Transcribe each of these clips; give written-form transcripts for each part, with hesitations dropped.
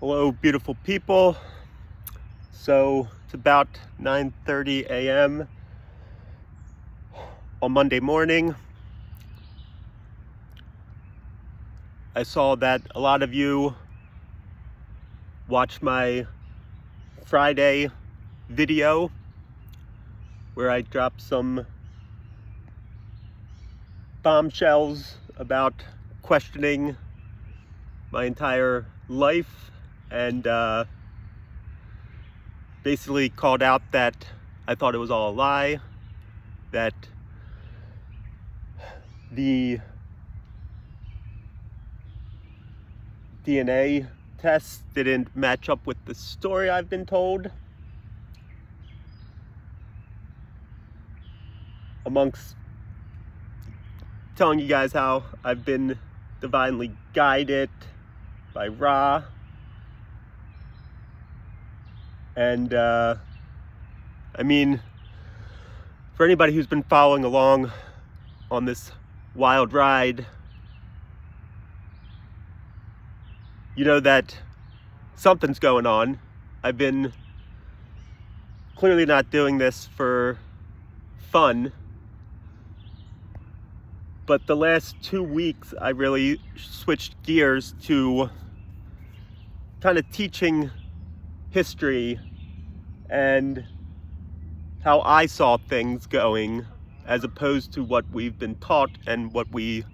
Hello, beautiful people. So it's about 9:30 a.m. on Monday morning. I saw that a lot of you watched my Friday video where I dropped some bombshells about questioning my entire life and basically called out that I thought it was all a lie, that the DNA tests didn't match up with the story I've been told, amongst telling you guys how I've been divinely guided by Ra. And for anybody who's been following along on this wild ride, you know that something's going on. I've been clearly not doing this for fun, but the last 2 weeks I really switched gears to kind of teaching history and how I saw things going, as opposed to what we've been taught and what we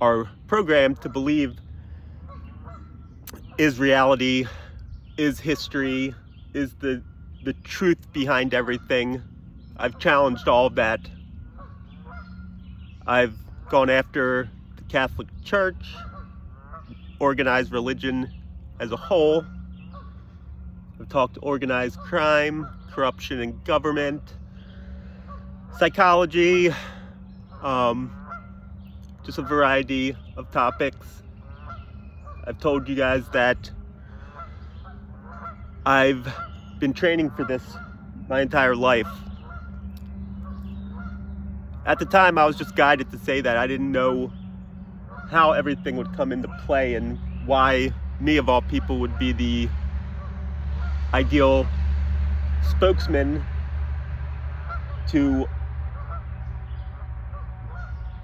are programmed to believe is reality, is history, is the truth behind everything. I've challenged all of that. I've gone after the Catholic Church, organized religion as a whole. I've talked organized crime, corruption in government, psychology, just a variety of topics. I've told you guys that I've been training for this my entire life. At the time, I was just guided to say that. I didn't know how everything would come into play and why me, of all people, would be the ideal spokesman to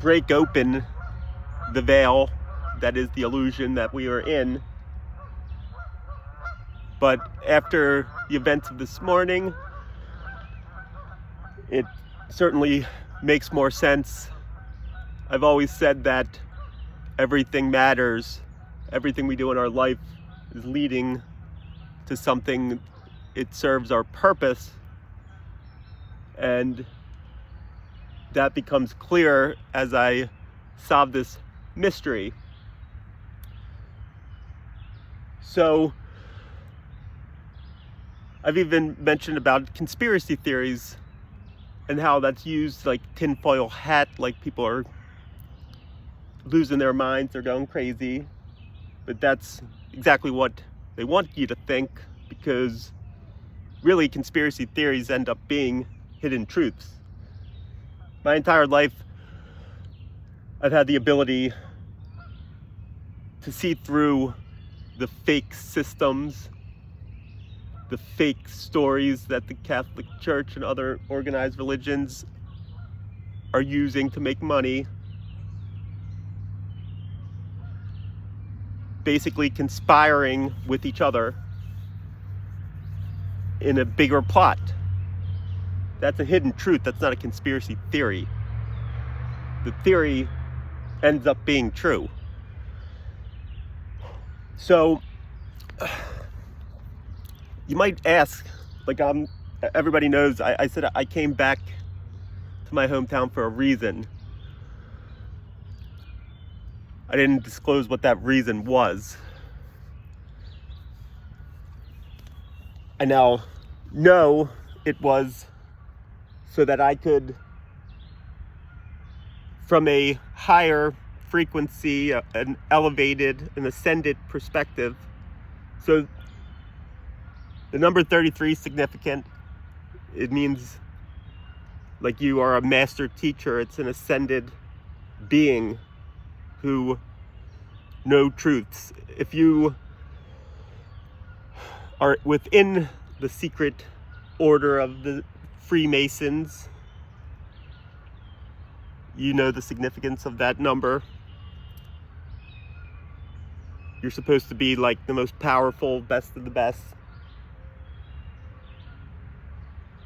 break open the veil that is the illusion that we are in. But after the events of this morning, it certainly makes more sense. I've always said that everything matters. Everything we do in our life is leading to something. It serves our purpose, and that becomes clear as I solve this mystery. So I've even mentioned about conspiracy theories and how that's used like tinfoil hat, like people are losing their minds, they're going crazy. But that's exactly what they want you to think, because really conspiracy theories end up being hidden truths. My entire life, I've had the ability to see through the fake systems, the fake stories that the Catholic Church and other organized religions are using to make money, basically conspiring with each other in a bigger plot. That's a hidden truth. That's not a conspiracy theory. The theory ends up being true. So you might ask, like, everybody knows I said I came back to my hometown for a reason. I didn't disclose what that reason was. I now know it was so that I could, from a higher frequency, an elevated, an ascended perspective. So the number 33 is significant. It means like you are a master teacher. It's an ascended being who know truths. If you are within the secret order of the Freemasons. You know the significance of that number. You're supposed to be like the most powerful, best of the best.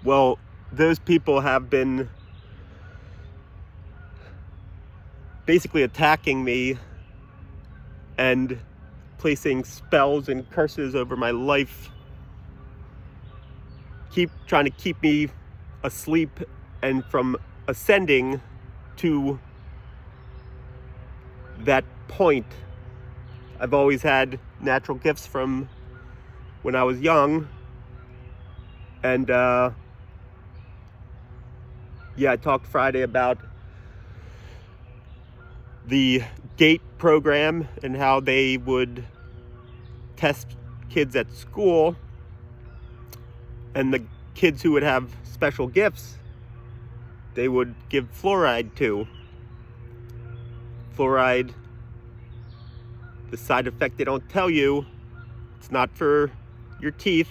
Well, those people have been basically attacking me and placing spells and curses over my life, trying to keep me asleep and from ascending to that point. I've always had natural gifts from when I was young, and I talked Friday about the GATE program and how they would test kids at school, and the kids who would have special gifts, they would give fluoride to. Fluoride, the side effect they don't tell you, it's not for your teeth,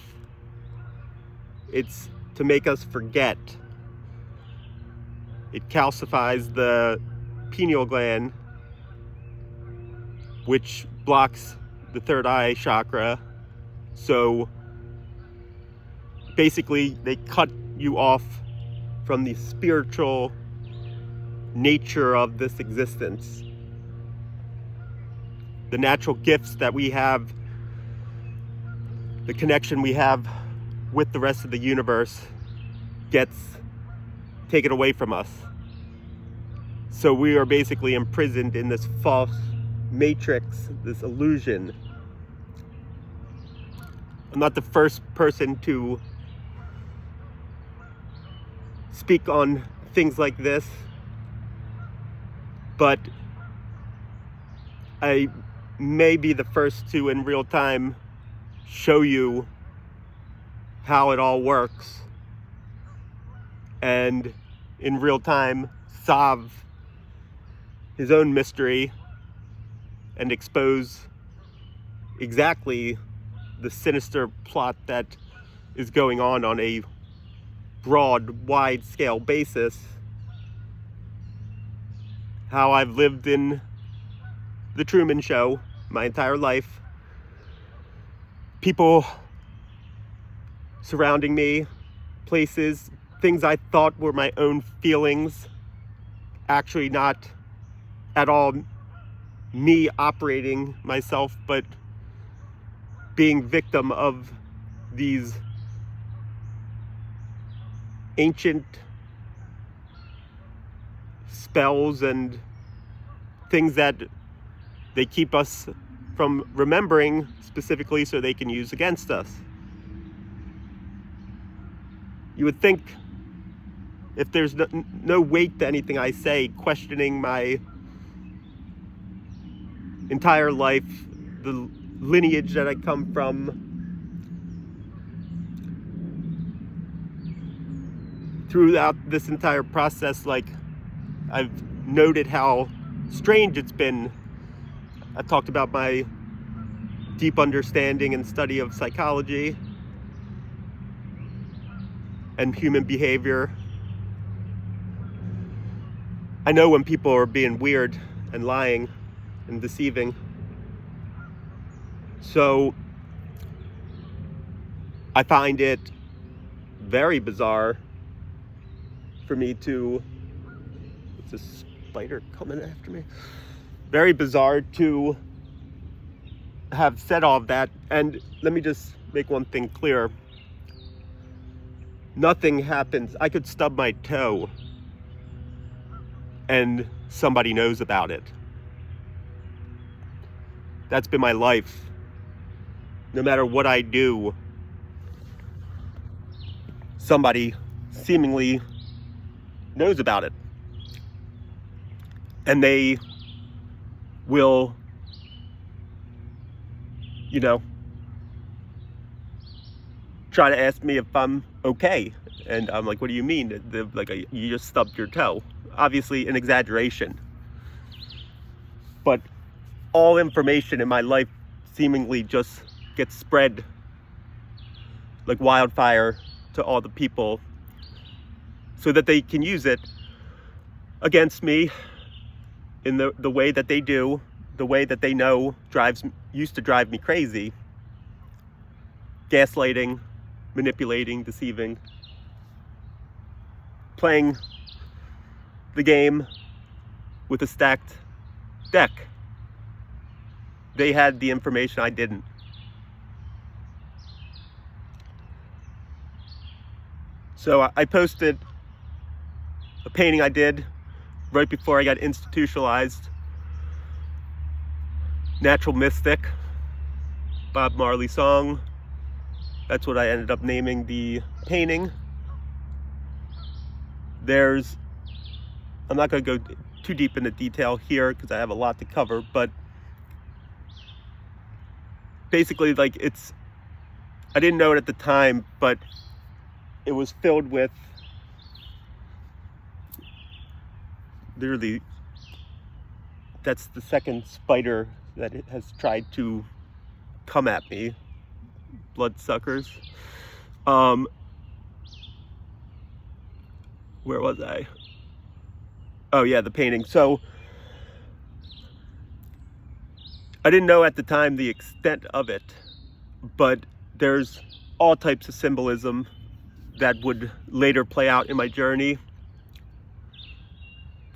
it's to make us forget. It calcifies the pineal gland, which blocks the third eye chakra. So basically they cut you off from the spiritual nature of this existence. The natural gifts that we have, the connection we have with the rest of the universe gets taken away from us. So we are basically imprisoned in this false matrix, this illusion. I'm not the first person to speak on things like this, but I may be the first to, in real time, show you how it all works, and in real time solve his own mystery and expose exactly the sinister plot that is going on a broad, wide-scale basis. How I've lived in the Truman Show my entire life. People surrounding me, places, things I thought were my own feelings, actually not at all me operating myself, but being victim of these ancient spells and things that they keep us from remembering, specifically so they can use against us. You would think, if there's no weight to anything I say, questioning my entire life, the lineage that I come from, throughout this entire process, like, I've noted how strange it's been. I've talked about my deep understanding and study of psychology and human behavior. I know when people are being weird and lying and deceiving. So I find it very bizarre for me to... What's this spider coming after me? Very bizarre to have said all of that. And let me just make one thing clear. Nothing happens. I could stub my toe and somebody knows about it. That's been my life. No matter what I do, somebody seemingly knows about it. And they will, try to ask me if I'm okay. And I'm like, what do you mean? You just stubbed your toe. Obviously an exaggeration. But all information in my life seemingly just gets spread like wildfire to all the people so that they can use it against me in the way that they do, the way that they know used to drive me crazy. Gaslighting, manipulating, deceiving, playing the game with a stacked deck. They had the information I didn't. So I posted a painting I did right before I got institutionalized. Natural Mystic, Bob Marley song. That's what I ended up naming the painting. I'm not going to go too deep into detail here because I have a lot to cover, but basically, like, I didn't know it at the time, but it was filled with literally, that's the second spider that it has tried to come at me. Bloodsuckers. Where was I? Oh yeah, the painting. So I didn't know at the time the extent of it, but there's all types of symbolism that would later play out in my journey.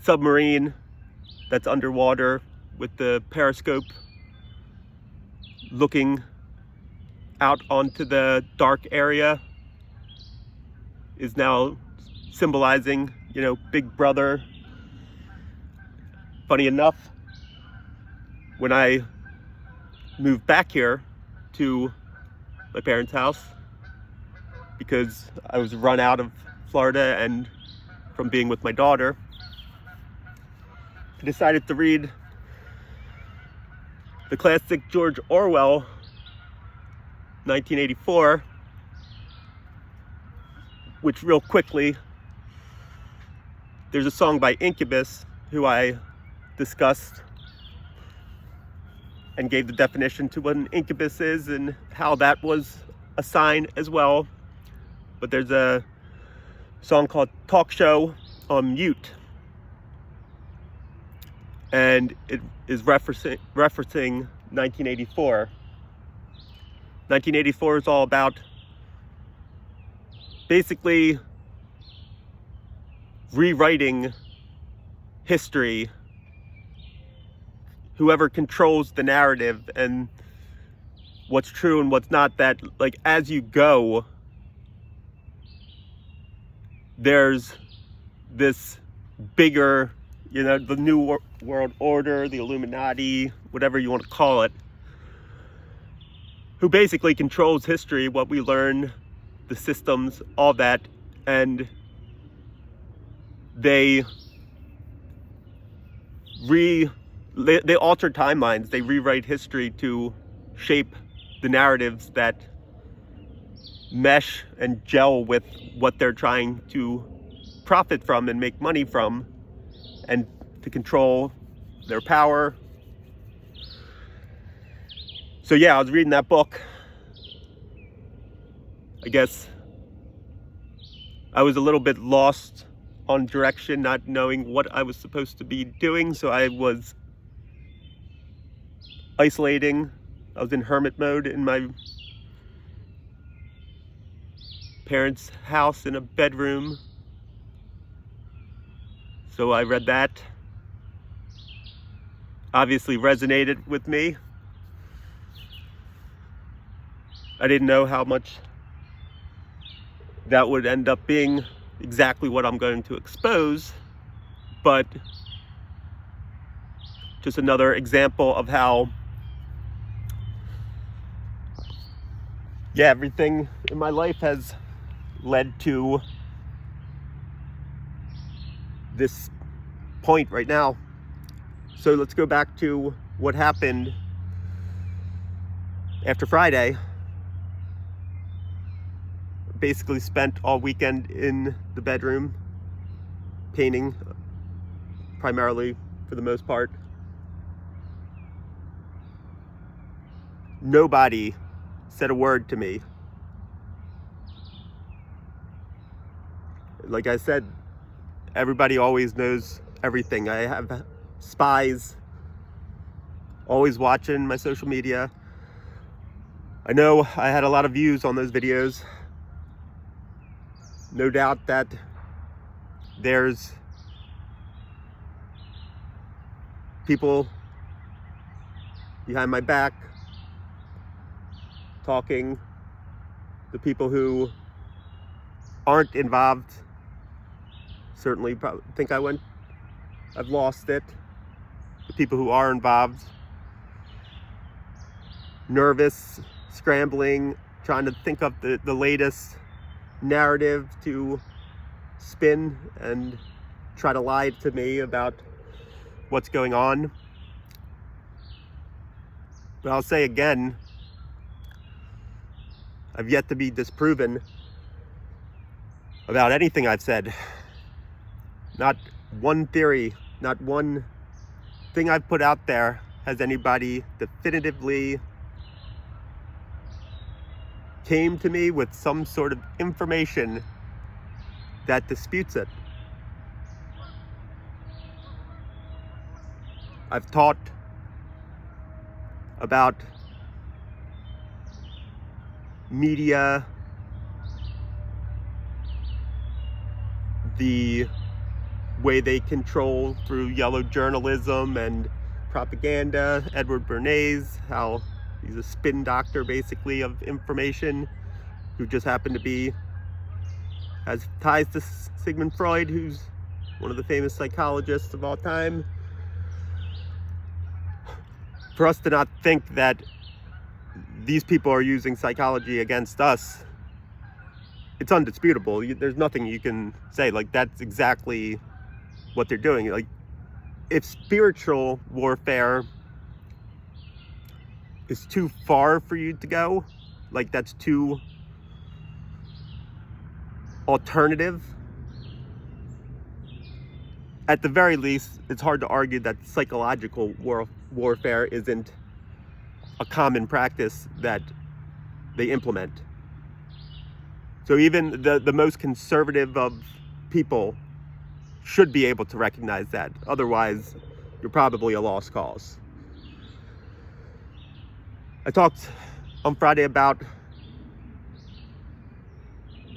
Submarine that's underwater with the periscope looking out onto the dark area is now symbolizing, Big Brother. Funny enough, when I moved back here to my parents' house, because I was run out of Florida and from being with my daughter, I decided to read the classic George Orwell, 1984, which real quickly, there's a song by Incubus, who I discussed and gave the definition to what an incubus is and how that was a sign as well. But there's a song called Talk Show on Mute, and it is referencing 1984. 1984 is all about basically rewriting history. Whoever controls the narrative and what's true and what's not, that like as you go, there's this bigger, the New World Order, the Illuminati, whatever you want to call it, who basically controls history, what we learn, the systems, all that, and they alter timelines, they rewrite history to shape the narratives that mesh and gel with what they're trying to profit from and make money from, and to control their power. So yeah, I was reading that book. I guess I was a little bit lost on direction, not knowing what I was supposed to be doing, so I was isolating. I was in hermit mode in my parents' house in a bedroom. So I read that. Obviously resonated with me. I didn't know how much that would end up being exactly what I'm going to expose, but just another example of how, everything in my life has led to this point right now. So let's go back to what happened after Friday. Basically spent all weekend in the bedroom painting, primarily for the most part. Nobody said a word to me. like I said, everybody always knows everything. I have spies always watching my social media. I know I had a lot of views on those videos. No doubt that there's people behind my back talking. The people who aren't involved certainly probably think I've lost it. The people who are involved, nervous, scrambling, trying to think up the latest narrative to spin and try to lie to me about what's going on. But I'll say again, I've yet to be disproven about anything I've said. Not one theory, not one thing I've put out there has anybody definitively came to me with some sort of information that disputes it. I've taught about media, the way they control through yellow journalism and propaganda. Edward Bernays, how he's a spin doctor basically of information, who just happened to has ties to Sigmund Freud, who's one of the famous psychologists of all time. For us to not think that these people are using psychology against us, it's undisputable. There's nothing you can say. Like, that's exactly what they're doing. Like, if spiritual warfare is too far for you to go, like that's too alternative, at the very least, it's hard to argue that psychological warfare isn't a common practice that they implement. So even the most conservative of people should be able to recognize that. Otherwise, you're probably a lost cause. I talked on Friday about,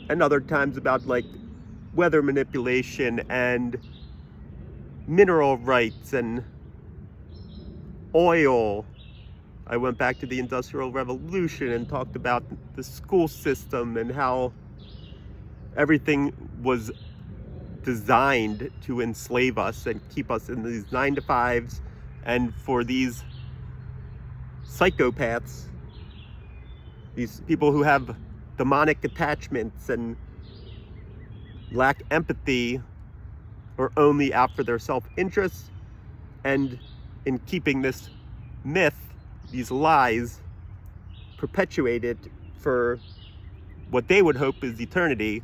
and other times about, like weather manipulation and mineral rights and oil. I went back to the Industrial Revolution and talked about the school system and how everything was designed to enslave us and keep us in these 9-to-5s, and for these psychopaths, these people who have demonic attachments and lack empathy, or only out for their self-interest, and in keeping this myth, these lies, perpetuated for what they would hope is eternity.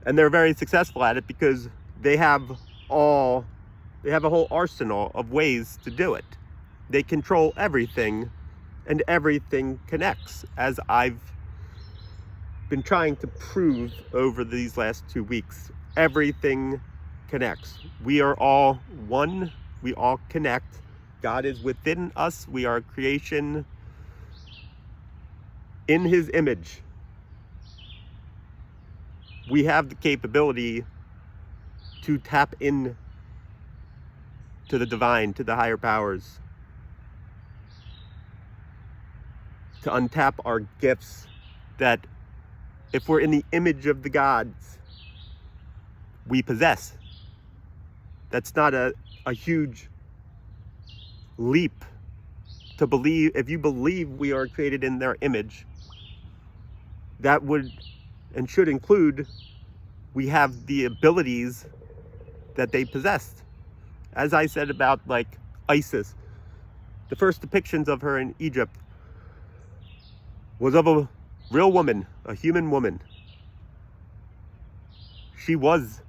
And they're very successful at it because they have a whole arsenal of ways to do it. They control everything, and everything connects, as I've been trying to prove over these last 2 weeks. Everything connects. We are all one. We all connect. God is within us. We are a creation in His image. We have the capability to tap in to the divine, to the higher powers, to untap our gifts that, if we're in the image of the gods, we possess. That's not a huge leap to believe. If you believe we are created in their image, that would and should include we have the abilities that they possessed. As I said about, like, Isis, the first depictions of her in Egypt was of a real woman, a human woman. She was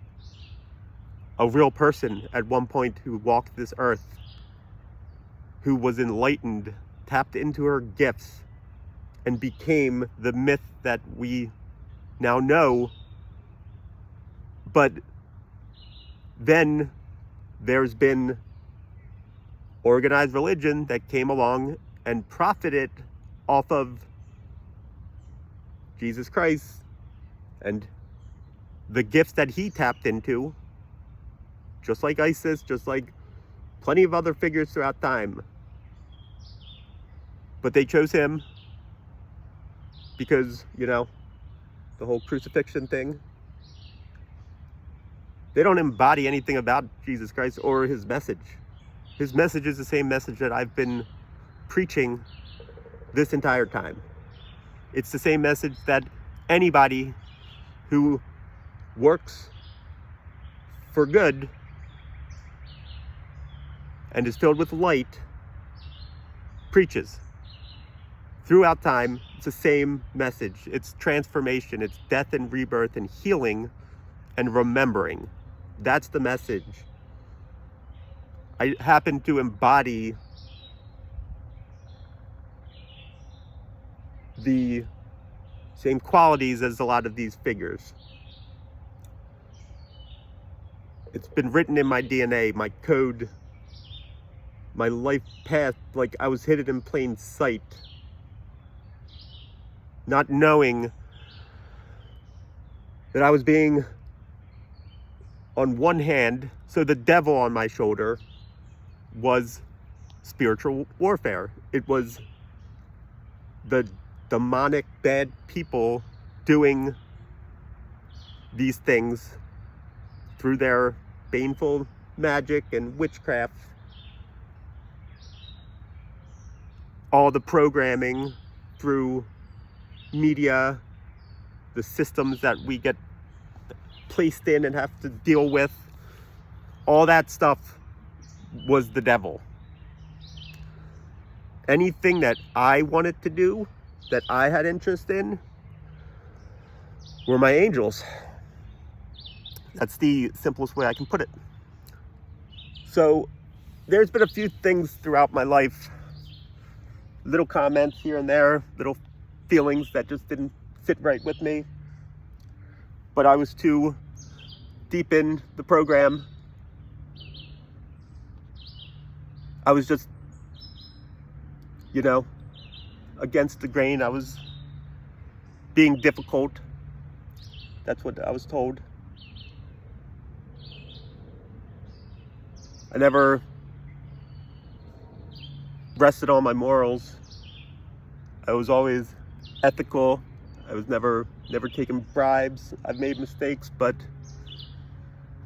a real person at one point who walked this earth, who was enlightened, tapped into her gifts, and became the myth that we now know. But then there's been organized religion that came along and profited off of Jesus Christ and the gifts that he tapped into, just like ISIS, just like plenty of other figures throughout time. But they chose him because, you know, the whole crucifixion thing. They don't embody anything about Jesus Christ or his message. His message is the same message that I've been preaching this entire time. It's the same message that anybody who works for good and is filled with light preaches. Throughout time, it's the same message. It's transformation, it's death and rebirth and healing and remembering. That's the message. I happen to embody the same qualities as a lot of these figures. It's been written in my DNA, my code, my life path, like I was hidden in plain sight. Not knowing that I was being, on one hand, so the devil on my shoulder was spiritual warfare. It was the demonic bad people doing these things through their baneful magic and witchcraft. All the programming through media, the systems that we get placed in and have to deal with, all that stuff was the devil. Anything that I wanted to do, that I had interest in, were my angels. That's the simplest way I can put it. So there's been a few things throughout my life, little comments here and there, little feelings that just didn't sit right with me. But I was too deep in the program. I was just, you know, against the grain. I was being difficult. That's what I was told. I never rested on my morals. I was always ethical. I was never taking bribes. I've made mistakes, but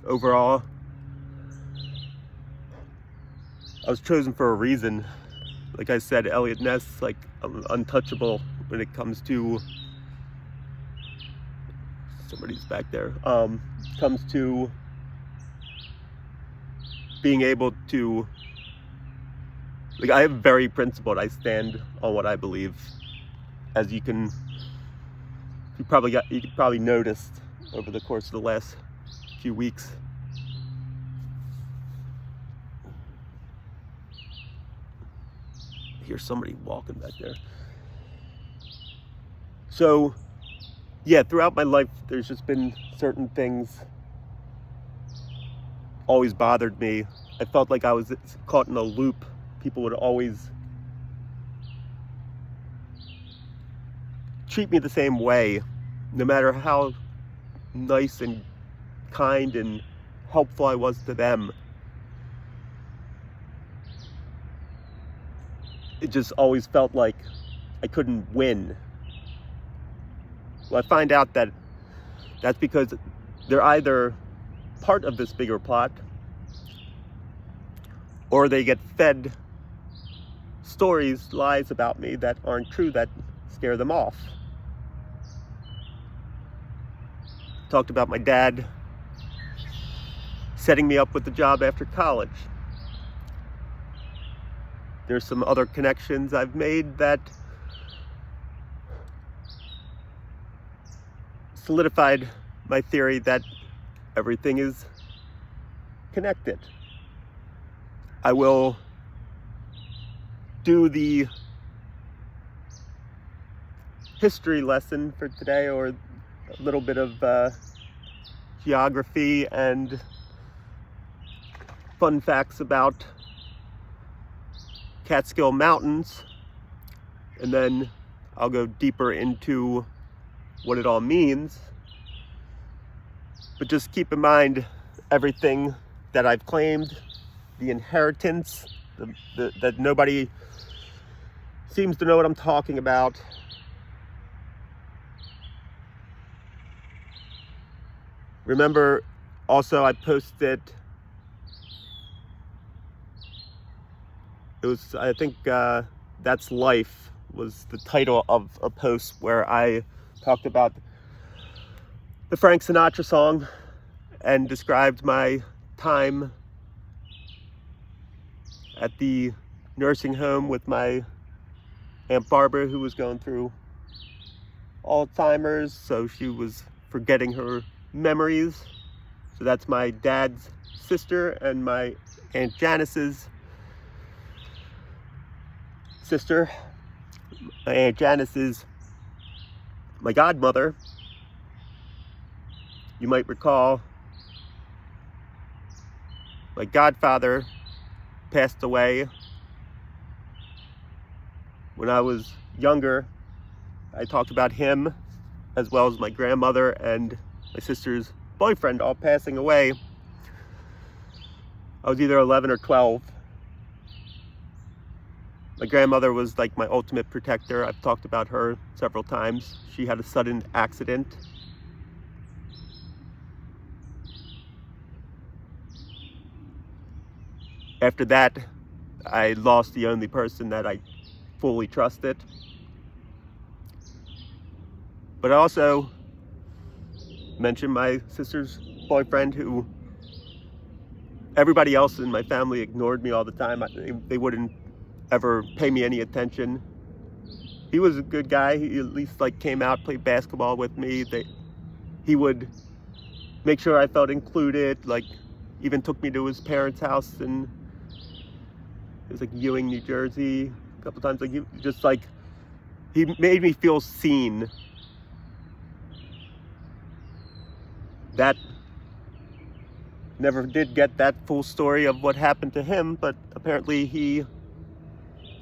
overall, I was chosen for a reason. Like I said, Elliot Ness, like, I'm untouchable when it comes to, somebody's back there, comes to being able to, like, I am very principled. I stand on what I believe. As you could probably noticed over the course of the last few weeks. I hear somebody walking back there. So, yeah, throughout my life, there's just been certain things always bothered me. I felt like I was caught in a loop. People would always treat me the same way, no matter how nice and kind and helpful I was to them. It just always felt like I couldn't win. Well, I find out that that's because they're either part of this bigger plot, or they get fed stories, lies about me that aren't true, that scare them off. Talked about my dad setting me up with the job after college. There's some other connections I've made that solidified my theory that everything is connected. I will do the history lesson for today, or a little bit of geography and fun facts about Catskill Mountains, and then I'll go deeper into what it all means. But just keep in mind everything that I've claimed, the inheritance, that nobody seems to know what I'm talking about. Remember, also I posted, it was, I think, That's Life was the title of a post where I talked about the Frank Sinatra song and described my time at the nursing home with my Aunt Barbara, who was going through Alzheimer's, so she was forgetting her memories. So that's my dad's sister and my Aunt Janice's sister. My Aunt Janice is my godmother. You might recall my godfather passed away when I was younger. I talked about him, as well as my grandmother and my sister's boyfriend all passing away. I was either 11 or 12. My grandmother was like my ultimate protector. I've talked about her several times. She had a sudden accident. After that, I lost the only person that I fully trusted. But I also mentioned my sister's boyfriend, who everybody else in my family ignored me all the time. They wouldn't ever pay me any attention. He was a good guy. He at least like came out, played basketball with me. He would make sure I felt included, like even took me to his parents' house, and it was like Ewing, New Jersey, a couple times. Like he made me feel seen. That never did get that full story of what happened to him, but apparently he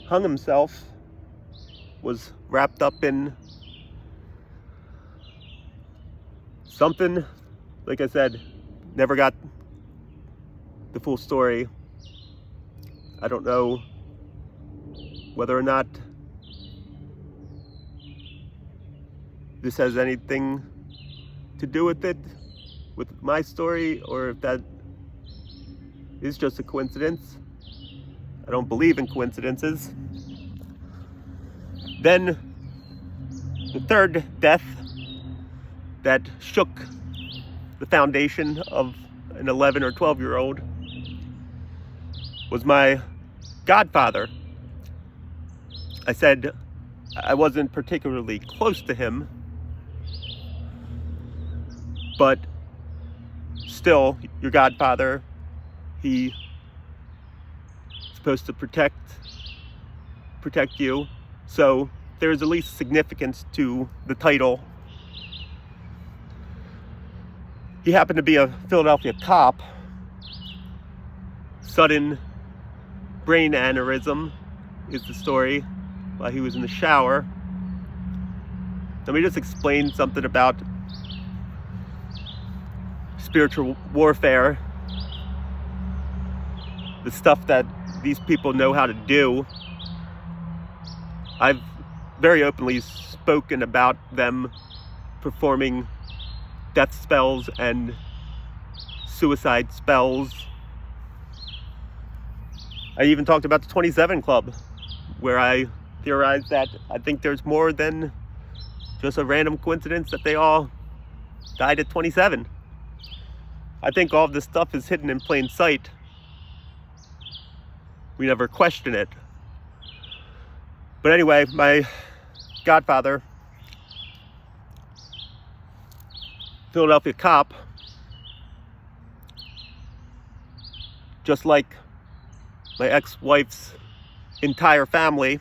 hung himself, was wrapped up in something. Like I said, never got the full story. I don't know whether or not this has anything to do with it, with my story, or if that is just a coincidence. I don't believe in coincidences. Then the third death that shook the foundation of an 11 or 12-year-old was my godfather. I said I wasn't particularly close to him, but still, your godfather, he's supposed to protect you. So there's at least significance to the title. He happened to be a Philadelphia cop. Sudden brain aneurysm is the story while he was in the shower. Let me just explain something about spiritual warfare. The stuff that these people know how to do. I've very openly spoken about them performing death spells and suicide spells. I even talked about the 27 Club, where I theorized that I think there's more than just a random coincidence that they all died at 27. I think all of this stuff is hidden in plain sight. We never question it. But anyway, my godfather, Philadelphia cop, just like my ex-wife's entire family,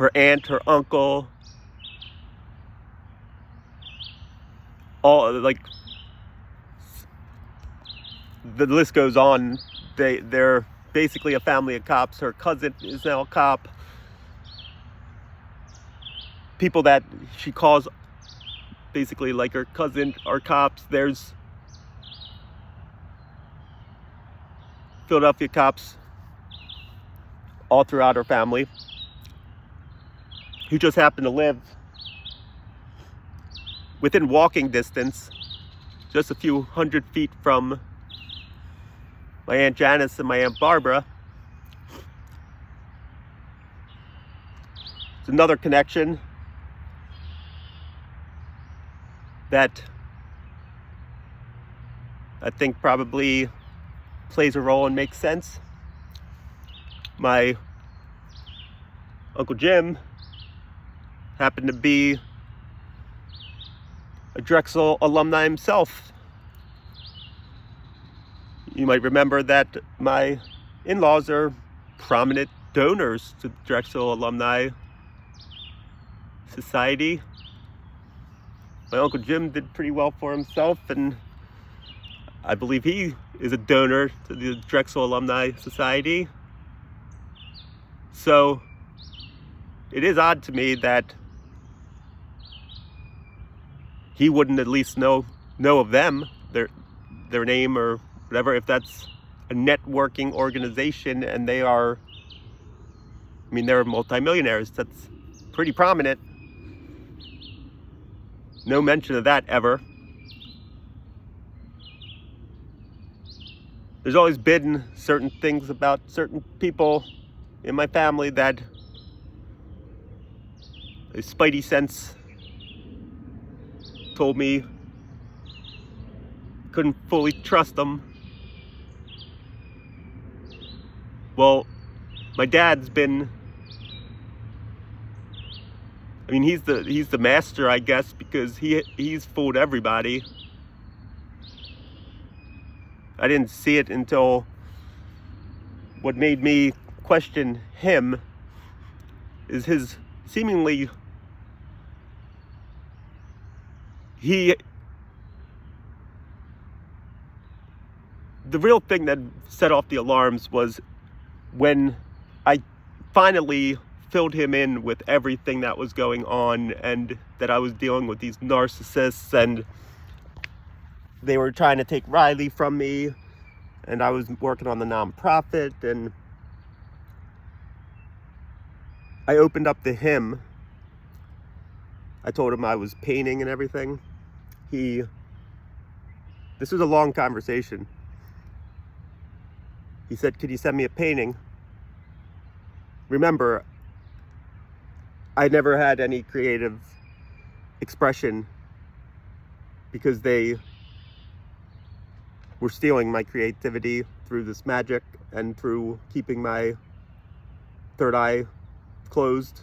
her aunt, her uncle, all, like, the list goes on. They're basically a family of cops. Her cousin is now a cop. People that she calls basically like her cousin are cops. There's Philadelphia cops all throughout her family who just happen to live within walking distance, just a few hundred feet from my Aunt Janice and my Aunt Barbara. It's another connection that I think probably plays a role and makes sense. My Uncle Jim happened to be a Drexel alumni himself. You might remember that my in-laws are prominent donors to the Drexel Alumni Society. My Uncle Jim did pretty well for himself, and I believe he is a donor to the Drexel Alumni Society. So it is odd to me that he wouldn't at least know of them, their name or whatever, if that's a networking organization and they are, I mean, they're multimillionaires. That's pretty prominent. No mention of that ever. There's always been certain things about certain people in my family that a spidey sense told me couldn't fully trust them. Well, my dad's been, I mean, he's the master, I guess, because he's fooled everybody. I didn't see it until what made me question him is his seemingly, the real thing that set off the alarms was when I finally filled him in with everything that was going on, and that I was dealing with these narcissists, and they were trying to take Riley from me, and I was working on the nonprofit, and I opened up to him. I told him I was painting and everything. This was a long conversation. He said, "Could you send me a painting?" Remember, I never had any creative expression because they were stealing my creativity through this magic and through keeping my third eye closed.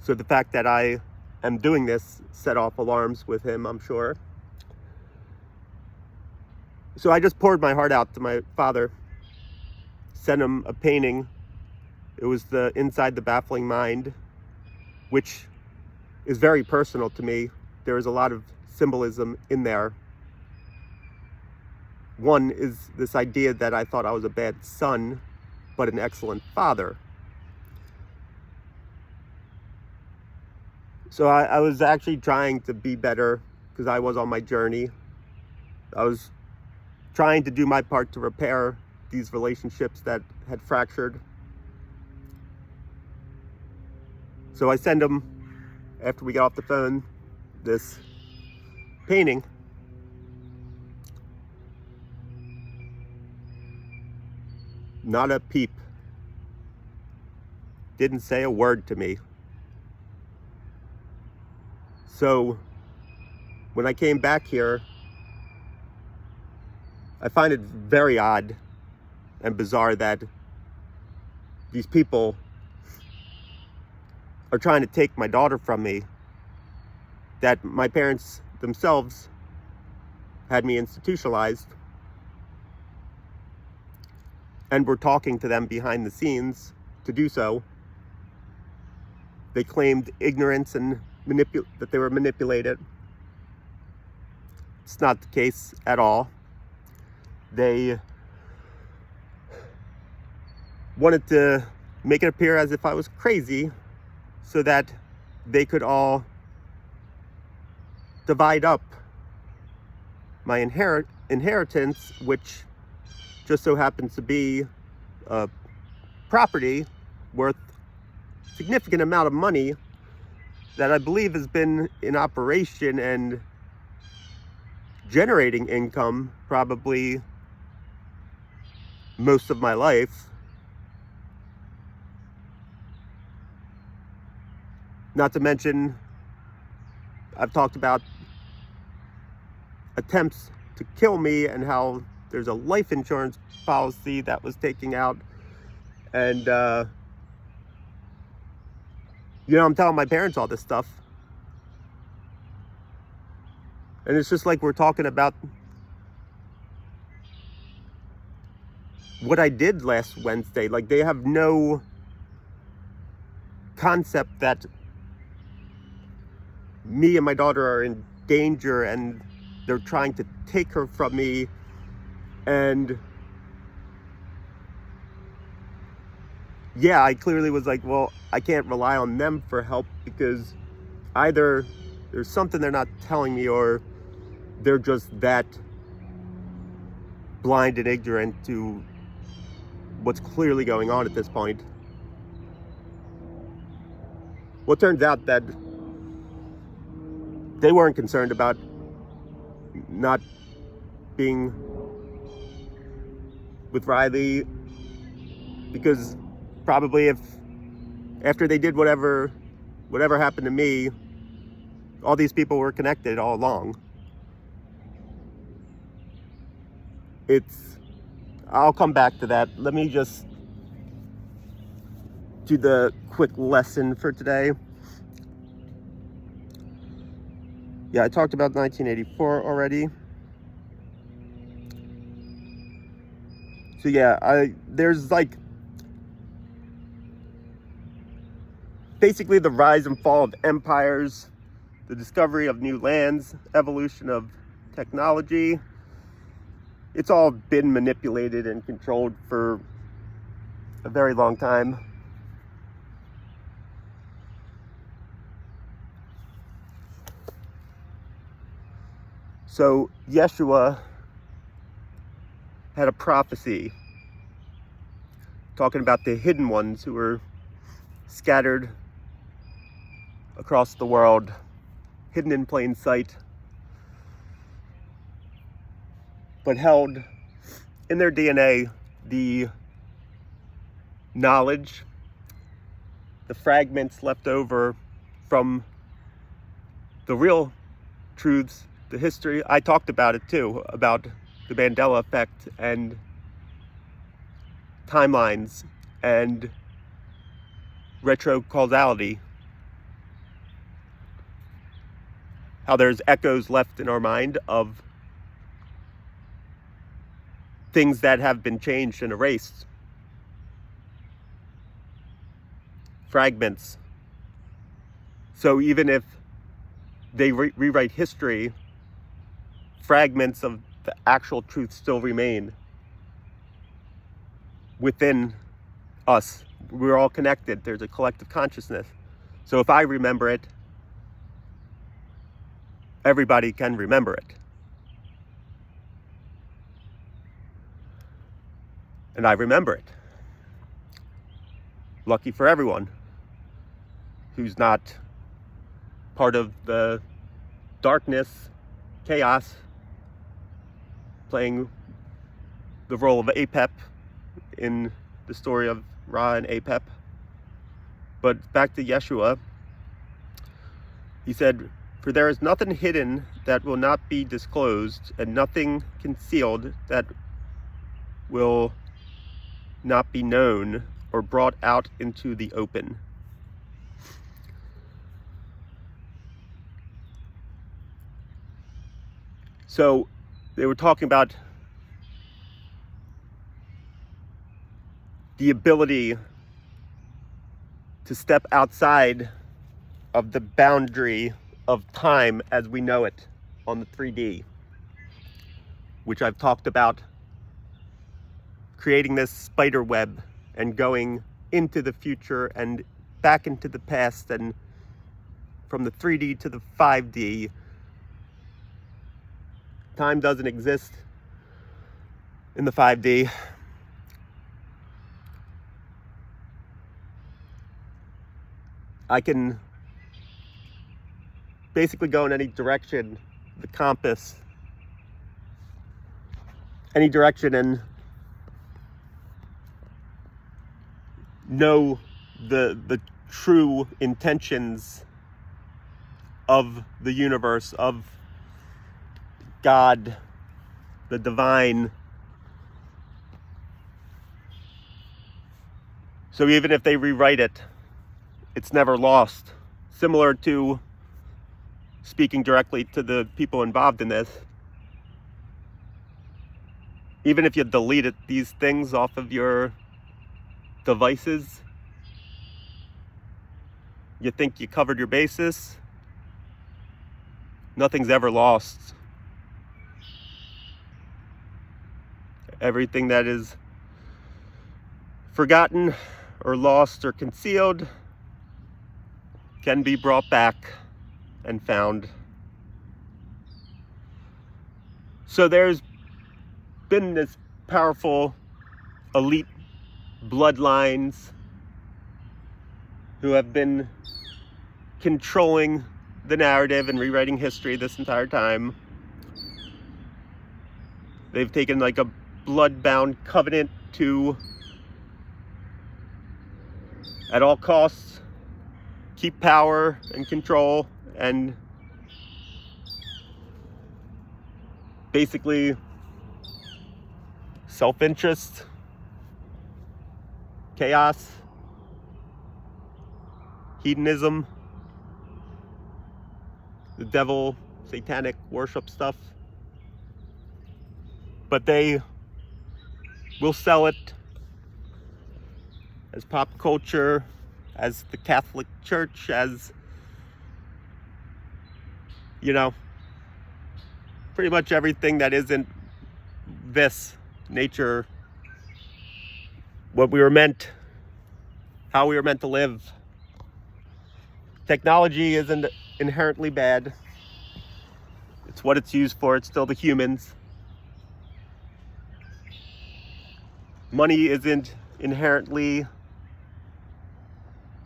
So the fact that I am doing this set off alarms with him, I'm sure. So I just poured my heart out to my father, sent him a painting. It was the Inside the Baffling Mind, which is very personal to me. There is a lot of symbolism in there. One is this idea that I thought I was a bad son, but an excellent father. So I was actually trying to be better because I was on my journey. I was trying to do my part to repair these relationships that had fractured. So I send him, after we got off the phone, this painting. Not a peep. Didn't say a word to me. So when I came back here, I find it very odd and bizarre that these people are trying to take my daughter from me, that my parents themselves had me institutionalized, and were talking to them behind the scenes to do so. they claimed ignorance and that they were manipulated. It's not the case at all. They wanted to make it appear as if I was crazy so that they could all divide up my inheritance, which just so happens to be property worth a significant amount of money that I believe has been in operation and generating income probably most of my life. Not to mention, I've talked about attempts to kill me and how there's a life insurance policy that was taken out. And, I'm telling my parents all this stuff. And it's just like we're talking about what I did last Wednesday. Like, they have no concept that me and my daughter are in danger and they're trying to take her from me. And yeah, I clearly was like, well, I can't rely on them for help, because either there's something they're not telling me, or they're just that blind and ignorant to what's clearly going on at this point. Well, it turns out that they weren't concerned about not being with Riley, because probably if after they did whatever happened to me, all these people were connected all along. I'll come back to that. Let me just do the quick lesson for today. Yeah, I talked about 1984 already. So yeah, there's like basically the rise and fall of empires, the discovery of new lands, evolution of technology. It's all been manipulated and controlled for a very long time. So Yeshua had a prophecy talking about the hidden ones who were scattered across the world, hidden in plain sight, but held in their DNA the knowledge, the fragments left over from the real truths, the history. I talked about it too, about the Mandela effect and timelines and retrocausality. How there's echoes left in our mind of things that have been changed and erased. Fragments. So even if they rewrite history, fragments of the actual truth still remain within us. We're all connected. There's a collective consciousness. So if I remember it, everybody can remember it. And I remember it. Lucky for everyone who's not part of the darkness, chaos, playing the role of Apep in the story of Ra and Apep. But back to Yeshua, he said, "For there is nothing hidden that will not be disclosed, and nothing concealed that will not be known or brought out into the open." So they were talking about the ability to step outside of the boundary of time as we know it on the 3D, which I've talked about creating this spider web and going into the future and back into the past, and from the 3D to the 5D. Time doesn't exist in the 5D. I can basically go in any direction, the compass, any direction, and know the true intentions of the universe, of God, the divine. So even if they rewrite it, it's never lost. Similar to speaking directly to the people involved in this. Even if you deleted these things off of your devices, you think you covered your bases, nothing's ever lost. Everything that is forgotten or lost or concealed can be brought back and found. So there's been this powerful elite bloodlines who have been controlling the narrative and rewriting history this entire time. They've taken like a blood-bound covenant to, at all costs, keep power and control, and basically self-interest, chaos, hedonism, the devil, satanic worship stuff. But they will sell it as pop culture, as the Catholic Church, as, you know, pretty much everything that isn't this nature, what we were meant, how we were meant to live. Technology isn't inherently bad. It's what it's used for. It's still the humans. Money isn't inherently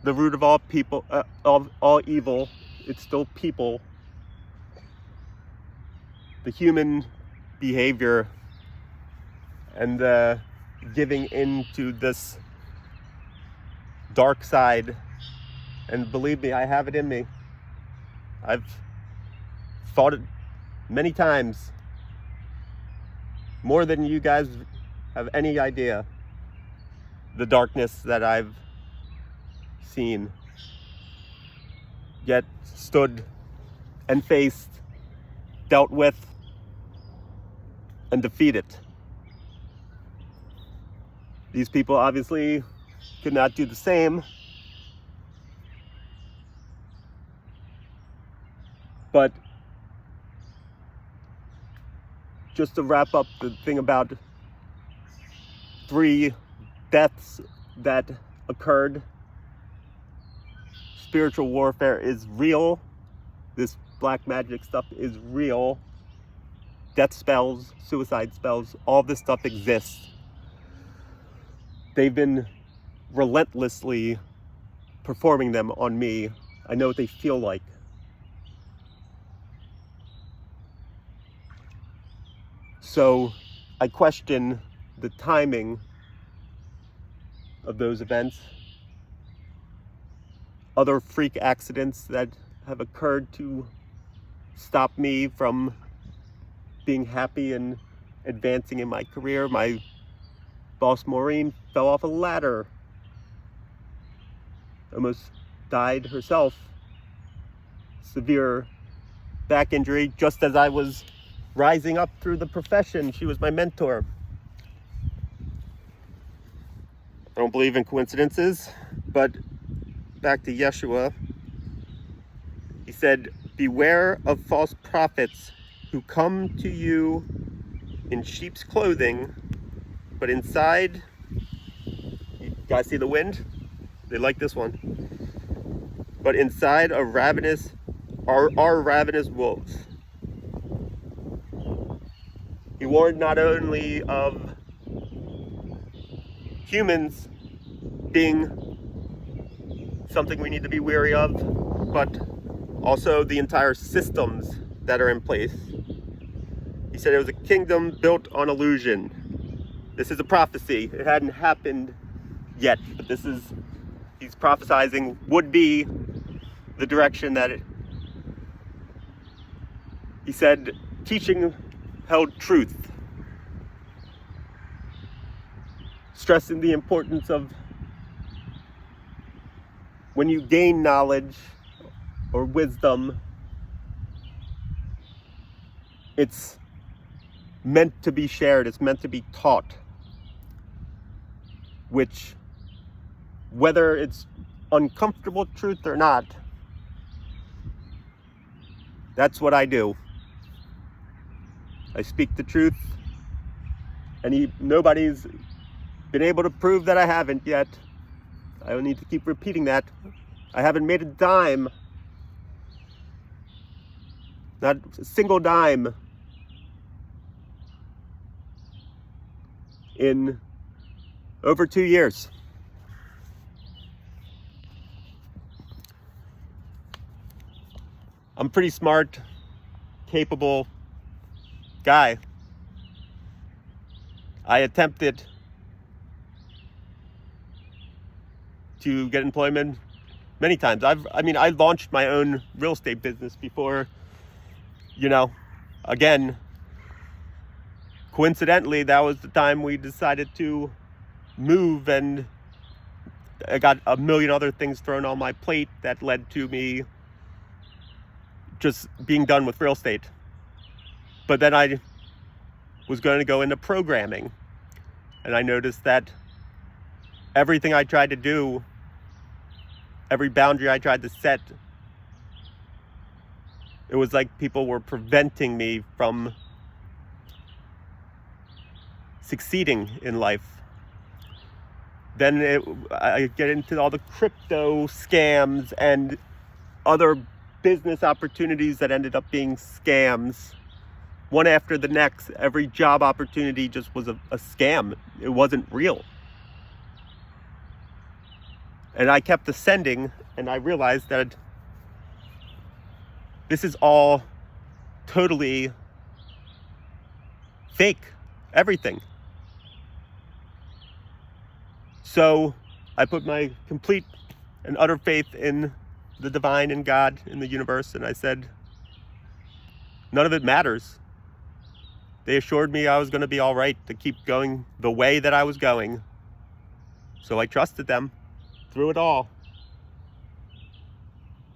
the root of all people, all evil. It's still people. The human behavior and the giving into this dark side, and believe me, I have it in me. I've fought it many times, more than you guys have any idea, the darkness that I've seen, yet stood and faced, dealt with, and defeated. These people obviously could not do the same, but just to wrap up the thing about 3 deaths that occurred, spiritual warfare is real. This black magic stuff is real. Death spells, suicide spells, all this stuff exists. They've been relentlessly performing them on me. I know what they feel like. So I question the timing of those events. Other freak accidents that have occurred to stop me from being happy and advancing in my career. My boss Maureen fell off a ladder, almost died herself, severe back injury, just as I was rising up through the profession. She was my mentor. I don't believe in coincidences, but back to Yeshua. He said, beware of false prophets who come to you in sheep's clothing, but inside, you guys see the wind? They like this one. But inside are ravenous wolves. He warned not only of humans being something we need to be wary of, but also the entire systems that are in place. He said it was a kingdom built on illusion. This is a prophecy. It hadn't happened yet, but he's prophesizing would be the direction that he said teaching held truth, stressing the importance of when you gain knowledge or wisdom, it's meant to be shared, it's meant to be taught, which, whether it's uncomfortable truth or not, that's what I do. I speak the truth, and nobody's been able to prove that I haven't yet. I don't need to keep repeating that. I haven't made a dime, not a single dime, in over 2 years. I'm a pretty smart, capable guy. I attempted to get employment many times. I launched my own real estate business before, again, coincidentally, that was the time we decided to move, and I got a million other things thrown on my plate that led to me just being done with real estate. But then I was going to go into programming, and I noticed that everything I tried to do, every boundary I tried to set, it was like people were preventing me from succeeding in life. Then I get into all the crypto scams and other business opportunities that ended up being scams. One after the next, every job opportunity just was a scam. It wasn't real. And I kept ascending, and I realized that this is all totally fake. Everything. So I put my complete and utter faith in the divine, in God, in the universe, and I said, none of it matters. They assured me I was going to be all right, to keep going the way that I was going. So I trusted them through it all.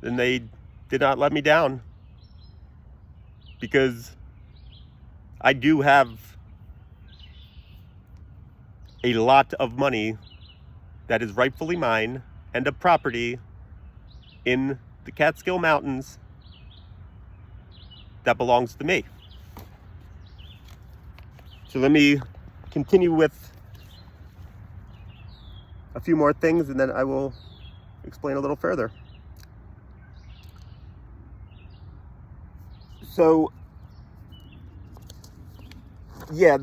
And they did not let me down, because I do have a lot of money that is rightfully mine, and a property in the Catskill Mountains that belongs to me. So let me continue with a few more things, and then I will explain a little further. So, yeah,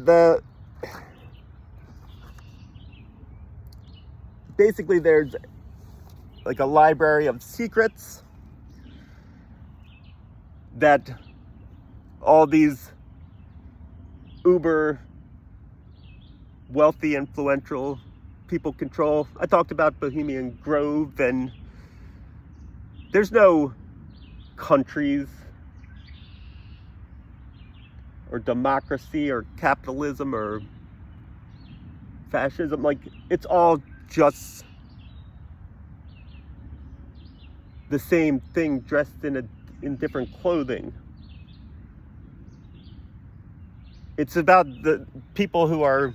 basically there's like a library of secrets that all these uber wealthy, influential people control. I talked about Bohemian Grove, and there's no countries or democracy or capitalism or fascism. Like, it's all just the same thing dressed in different clothing. It's about the people who are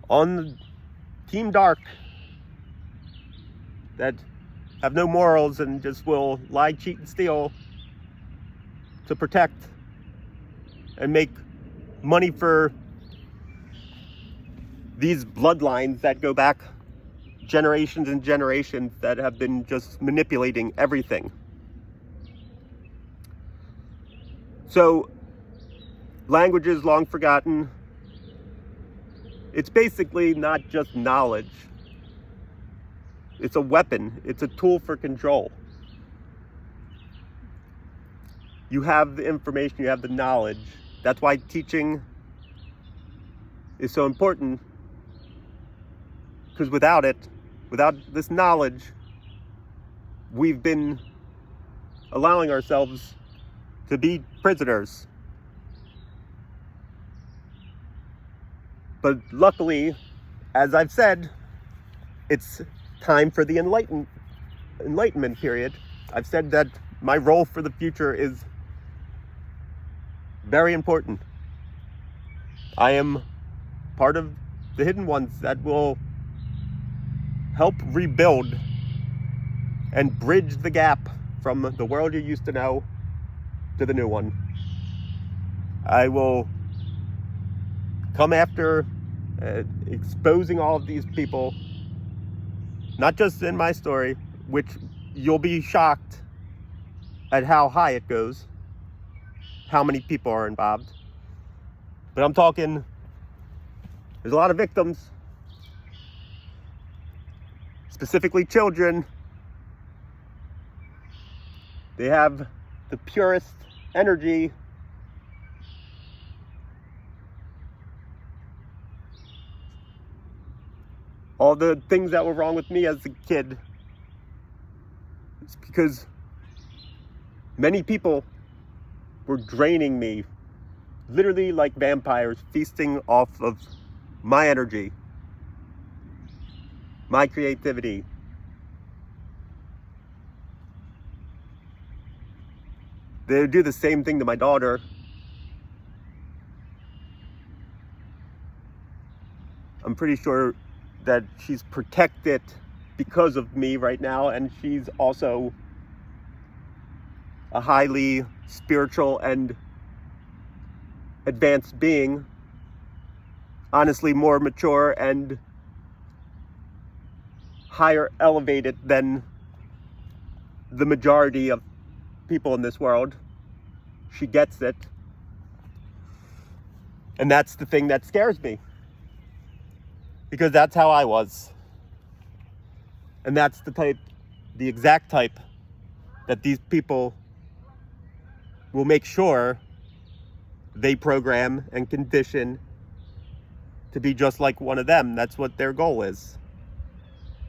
on Team Dark that have no morals and just will lie, cheat, and steal to protect and make money for these bloodlines that go back generations and generations that have been just manipulating everything. So, language is long forgotten. It's basically not just knowledge. It's a weapon. It's a tool for control. You have the information, you have the knowledge. That's why teaching is so important. Because without it, without this knowledge, we've been allowing ourselves to be prisoners. But luckily, as I've said, it's time for the enlightenment period. I've said that my role for the future is very important. I am part of the hidden ones that will help rebuild and bridge the gap from the world you used to know to the new one. I will come after exposing all of these people, not just in my story, which you'll be shocked at how high it goes, how many people are involved. But I'm talking, there's a lot of victims, specifically children. They have the purest energy. All the things that were wrong with me as a kid, it's because many people were draining me, literally like vampires, feasting off of my energy, my creativity. They do the same thing to my daughter. I'm pretty sure that she's protected because of me right now, and she's also a highly spiritual and advanced being, honestly more mature and higher elevated than the majority of people in this world. She gets it, and that's the thing that scares me. Because that's how I was. And that's the exact type that these people will make sure they program and condition to be just like one of them. That's what their goal is.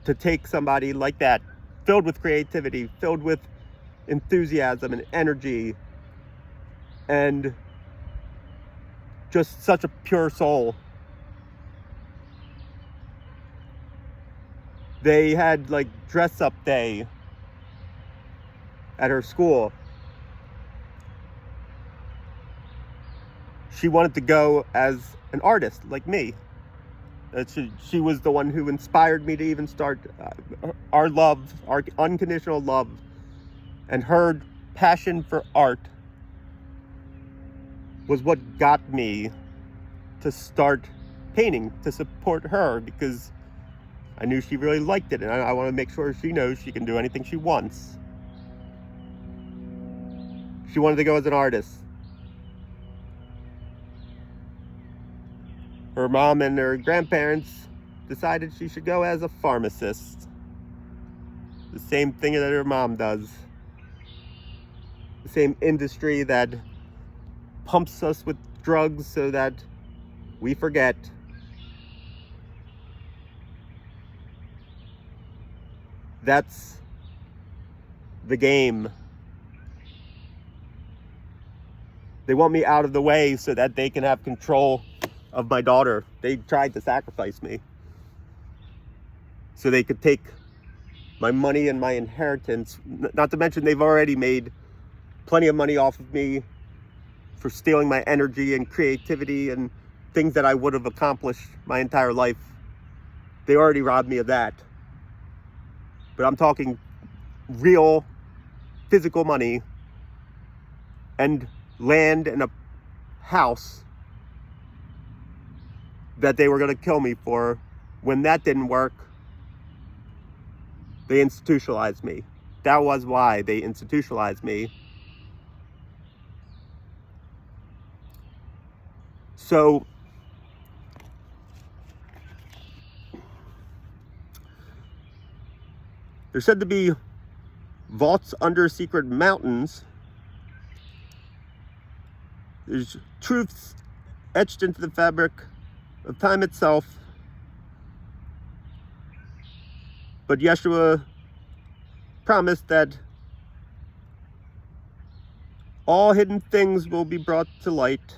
To take somebody like that, filled with creativity, filled with enthusiasm and energy, and just such a pure soul. They had like dress up day at her school. She wanted to go as an artist like me. She was the one who inspired me to even start our love, our unconditional love, and her passion for art was what got me to start painting, to support her, because I knew she really liked it, and I want to make sure she knows she can do anything she wants. She wanted to go as an artist. Her mom and her grandparents decided she should go as a pharmacist. The same thing that her mom does. The same industry that pumps us with drugs so that we forget. That's the game. They want me out of the way so that they can have control of my daughter. They tried to sacrifice me so they could take my money and my inheritance. Not to mention they've already made plenty of money off of me for stealing my energy and creativity and things that I would have accomplished my entire life. They already robbed me of that. But I'm talking real physical money and land and a house that they were going to kill me for. When that didn't work, they institutionalized me. That was why they institutionalized me. So there's said to be vaults under secret mountains. There's truths etched into the fabric of time itself. But Yeshua promised that all hidden things will be brought to light,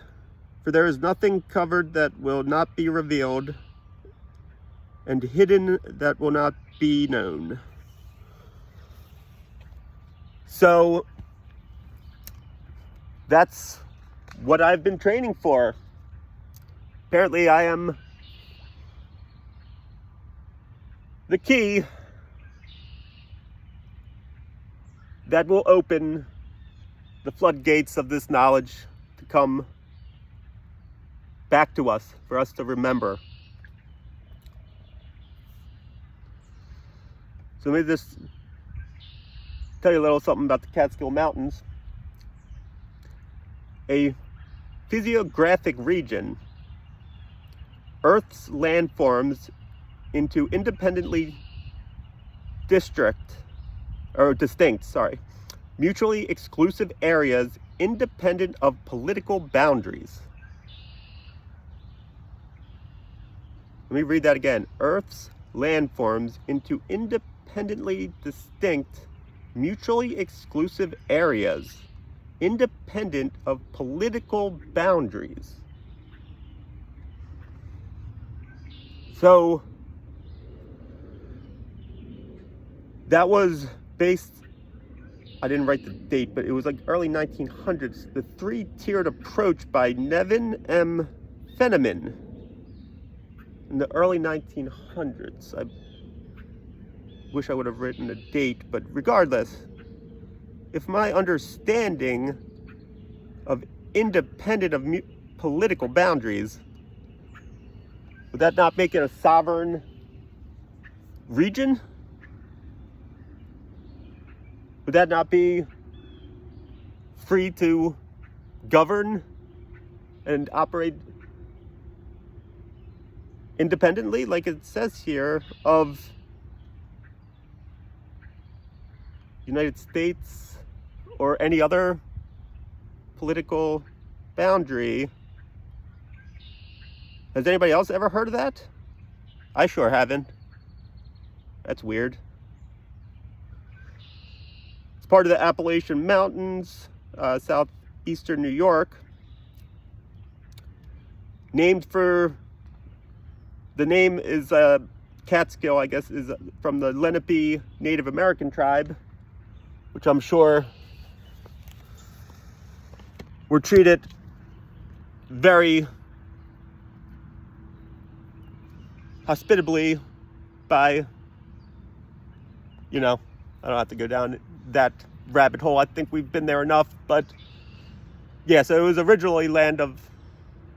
for there is nothing covered that will not be revealed, and hidden that will not be known. So that's what I've been training for. Apparently I am the key that will open the floodgates of this knowledge to come back to us, for us to remember. So let me just tell you a little something about the Catskill Mountains. A physiographic region, Earth's landforms into independently distinct, mutually exclusive areas independent of political boundaries. Let me read that again. Earth's landforms into independently distinct, mutually exclusive areas independent of political boundaries. So that was based, I didn't write the date, but it was like early 1900s, the three-tiered approach by Nevin M. Fenneman in the early 1900s. I wish I would have written a date, but regardless, if my understanding of independent of political boundaries, would that not make it a sovereign region? Would that not be free to govern and operate independently, like it says here, of United States or any other political boundary? Has anybody else ever heard of that? I sure haven't. That's weird. It's part of the Appalachian Mountains, southeastern New York. Named for, the name is Catskill, I guess, is from the Lenape Native American tribe, which I'm sure were treated very hospitably by, I don't have to go down that rabbit hole. I think we've been there enough. But yeah, so it was originally land of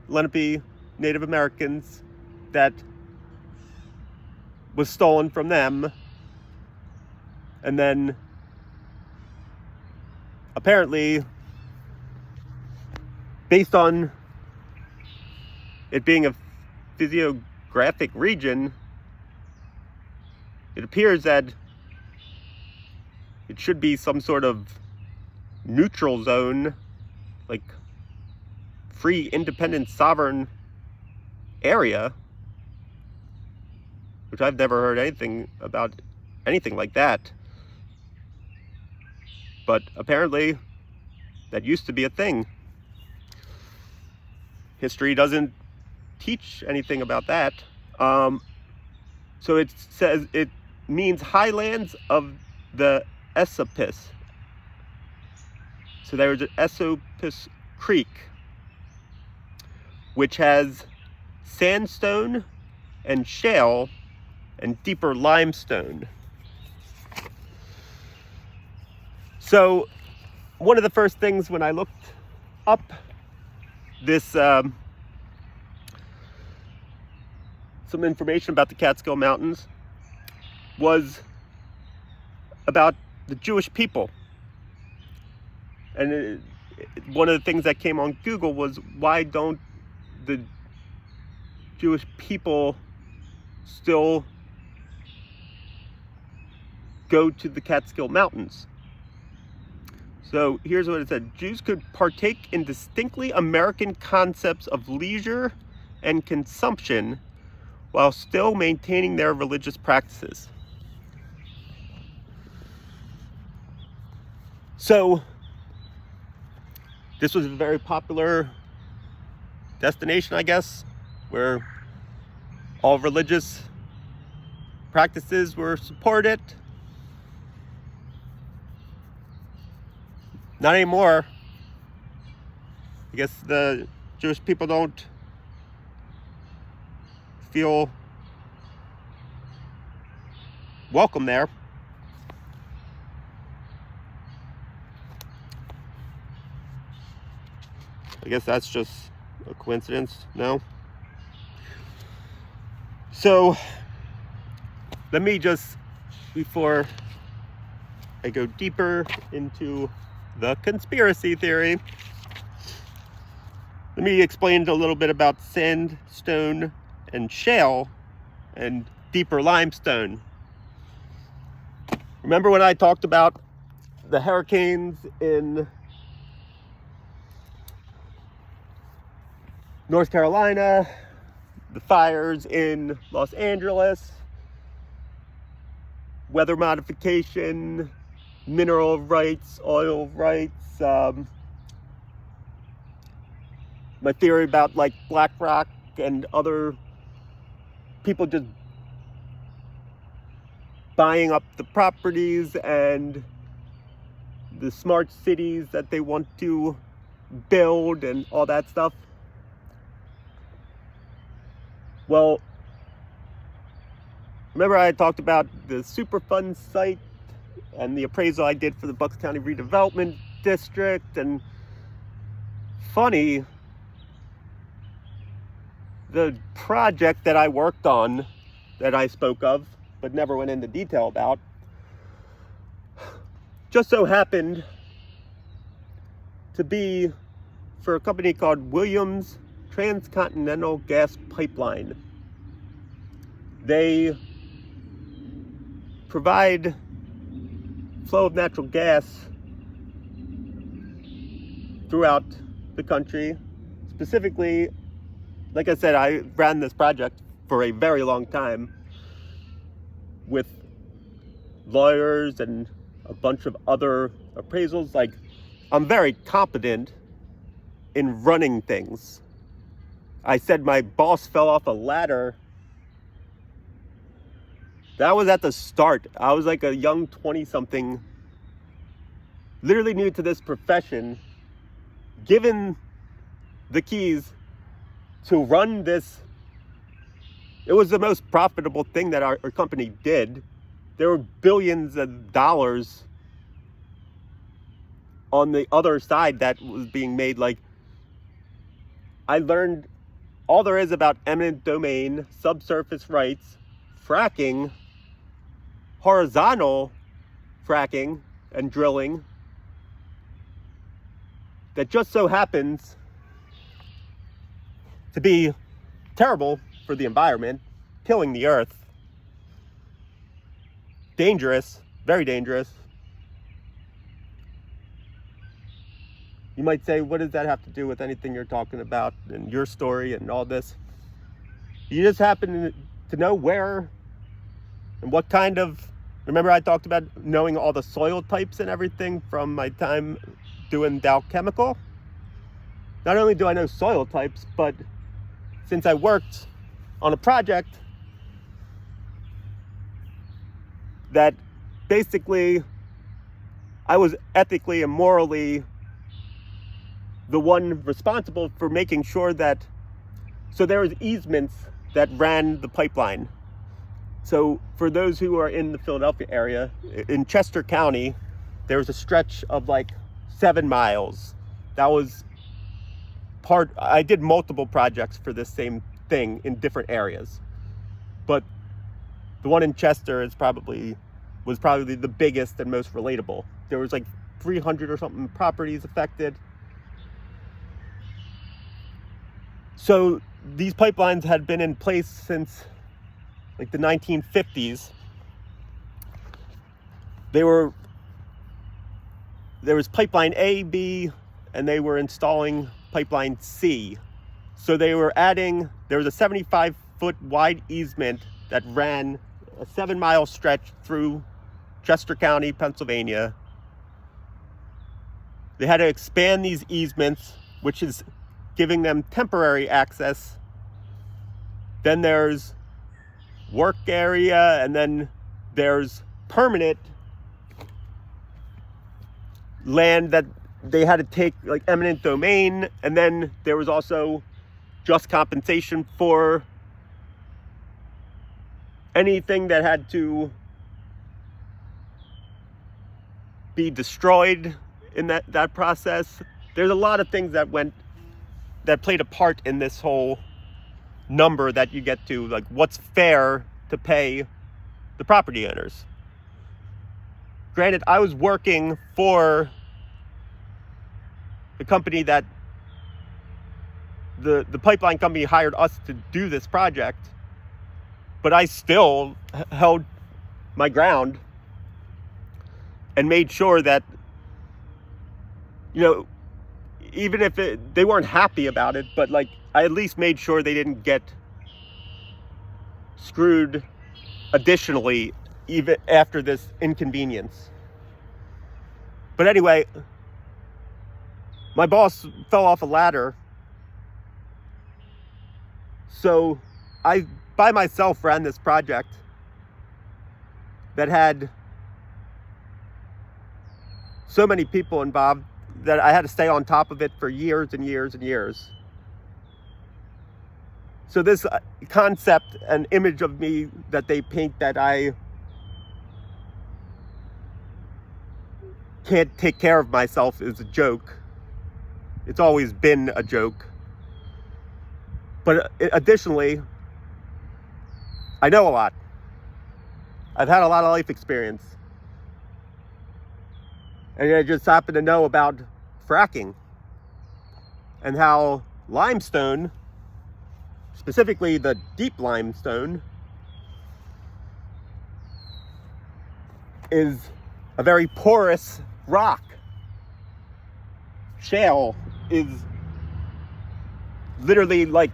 Lenape Native Americans that was stolen from them, and then apparently, based on it being a physiographic region, it appears that it should be some sort of neutral zone, like free, independent, sovereign area, which I've never heard anything about anything like that. But apparently that used to be a thing. History doesn't teach anything about that. So it says it means highlands of the Esopus. So there was an Esopus Creek, which has sandstone and shale and deeper limestone. So one of the first things when I looked up this some information about the Catskill Mountains was about the Jewish people. And one of the things that came on Google was, why don't the Jewish people still go to the Catskill Mountains? So here's what it said. Jews could partake in distinctly American concepts of leisure and consumption while still maintaining their religious practices. So this was a very popular destination, I guess, where all religious practices were supported. Not anymore. I guess the Jewish people don't feel welcome there. I guess that's just a coincidence, no? So, let me just, before I go deeper into the conspiracy theory, let me explain a little bit about sandstone and shale and deeper limestone. Remember when I talked about the hurricanes in North Carolina, the fires in Los Angeles, weather modification, mineral rights, oil rights, my theory about like BlackRock and other people just buying up the properties and the smart cities that they want to build and all that stuff. Well, remember I talked about the Superfund site and the appraisal I did for the Bucks County Redevelopment District, and funny, the project that I worked on, that I spoke of, but never went into detail about, just so happened to be for a company called Williams Transcontinental Gas Pipeline. They provide flow of natural gas throughout the country. Specifically, like I said, I ran this project for a very long time with lawyers and a bunch of other appraisals. Like, I'm very competent in running things. I said my boss fell off a ladder. That was at the start. I was like a young 20-something, literally new to this profession, given the keys to run this. It was the most profitable thing that our company did. There were billions of dollars on the other side that was being made. Like, I learned all there is about eminent domain, subsurface rights, fracking, horizontal fracking and drilling, that just so happens to be terrible for the environment, killing the earth, dangerous, very dangerous. You might say, what does that have to do with anything you're talking about and your story and all this? You just happen to know where and what kind of, remember I talked about knowing all the soil types and everything from my time doing Dow Chemical? Not only do I know soil types, but since I worked on a project that basically I was ethically and morally the one responsible for making sure that, so there was easements that ran the pipeline. So for those who are in the Philadelphia area, in Chester County, there was a stretch of like 7 miles. That was I did multiple projects for this same thing in different areas. But the one in Chester was probably the biggest and most relatable. There was like 300 or something properties affected. So these pipelines had been in place since like the 1950s. There was pipeline A, B, and they were installing pipeline C. So there was a 75-foot wide easement that ran a 7-mile stretch through Chester County, Pennsylvania. They had to expand these easements, which is giving them temporary access. Then there's work area, and then there's permanent land that they had to take, like eminent domain. And then there was also just compensation for anything that had to be destroyed in that process. There's a lot of things that played a part in this whole number that you get to, like what's fair to pay the property owners. Granted, I was working for the company that the pipeline company hired us to do this project, but I still held my ground and made sure that, even if they weren't happy about it, but like I at least made sure they didn't get screwed additionally even after this inconvenience. But anyway, my boss fell off a ladder, so I by myself ran this project that had so many people involved that I had to stay on top of it for years and years and years. So this concept and image of me that they paint, that I can't take care of myself, is a joke. It's always been a joke. But additionally, I know a lot. I've had a lot of life experience. And I just happen to know about fracking and how limestone, specifically the deep limestone, is a very porous rock. Shale is literally like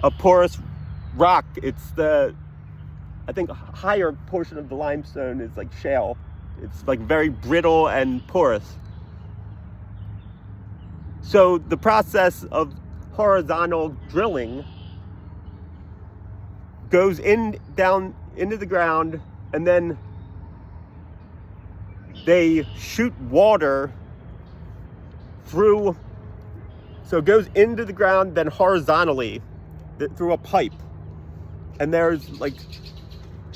a porous rock. It's I think a higher portion of the limestone is like shale. It's like very brittle and porous. So the process of horizontal drilling goes down into the ground, and then they shoot water through. So it goes into the ground, then horizontally through a pipe. And there's like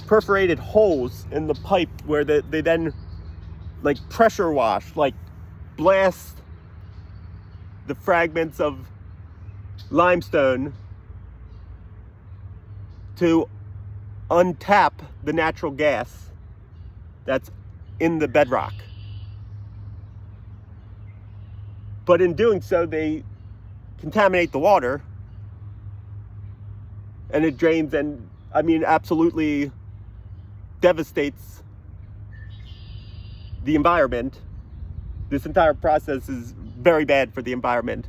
perforated holes in the pipe where they then like pressure wash, like blast the fragments of limestone to untap the natural gas that's in the bedrock. But in doing so, they contaminate the water, and it drains and, absolutely devastates the environment. This entire process is very bad for the environment.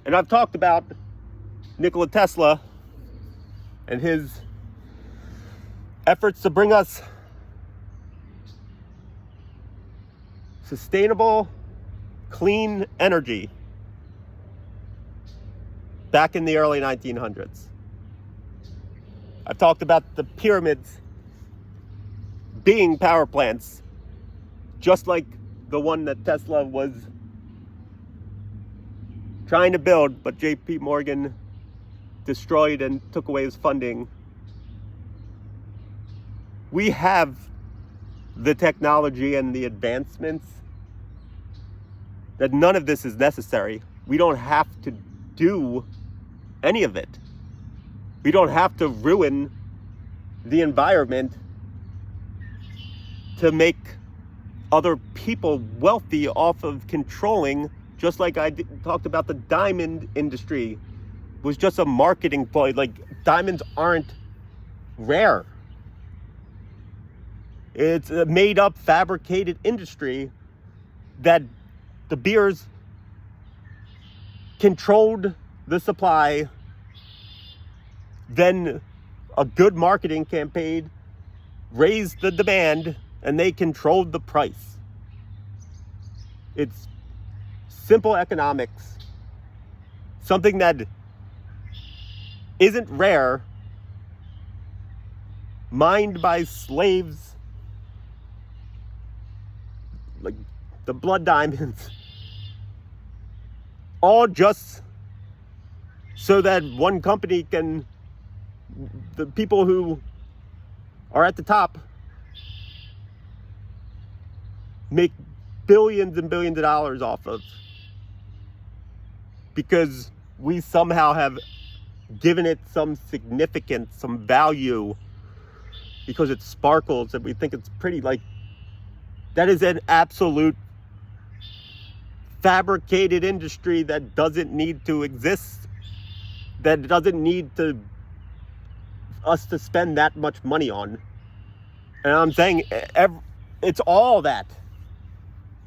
And I've talked about Nikola Tesla and his efforts to bring us sustainable, clean energy back in the early 1900s. I've talked about the pyramids being power plants, just like the one that Tesla was trying to build, but J.P. Morgan destroyed and took away his funding. We have the technology and the advancements, that none of this is necessary. We don't have to do any of it. We don't have to ruin the environment to make other people wealthy off of controlling, just like I talked about the diamond industry was just a marketing ploy. Like, diamonds aren't rare. It's a made up, fabricated industry that the beers controlled the supply, then a good marketing campaign raised the demand, and they controlled the price. It's simple economics. Something that isn't rare, mined by slaves, like the blood diamonds, all just so that one company can, the people who are at the top, make billions and billions of dollars off of, because we somehow have given it some significance, some value, because it sparkles and we think it's pretty. Like, that is an absolute fabricated industry that doesn't need to exist, that doesn't need to us to spend that much money on. And I'm saying it's all that.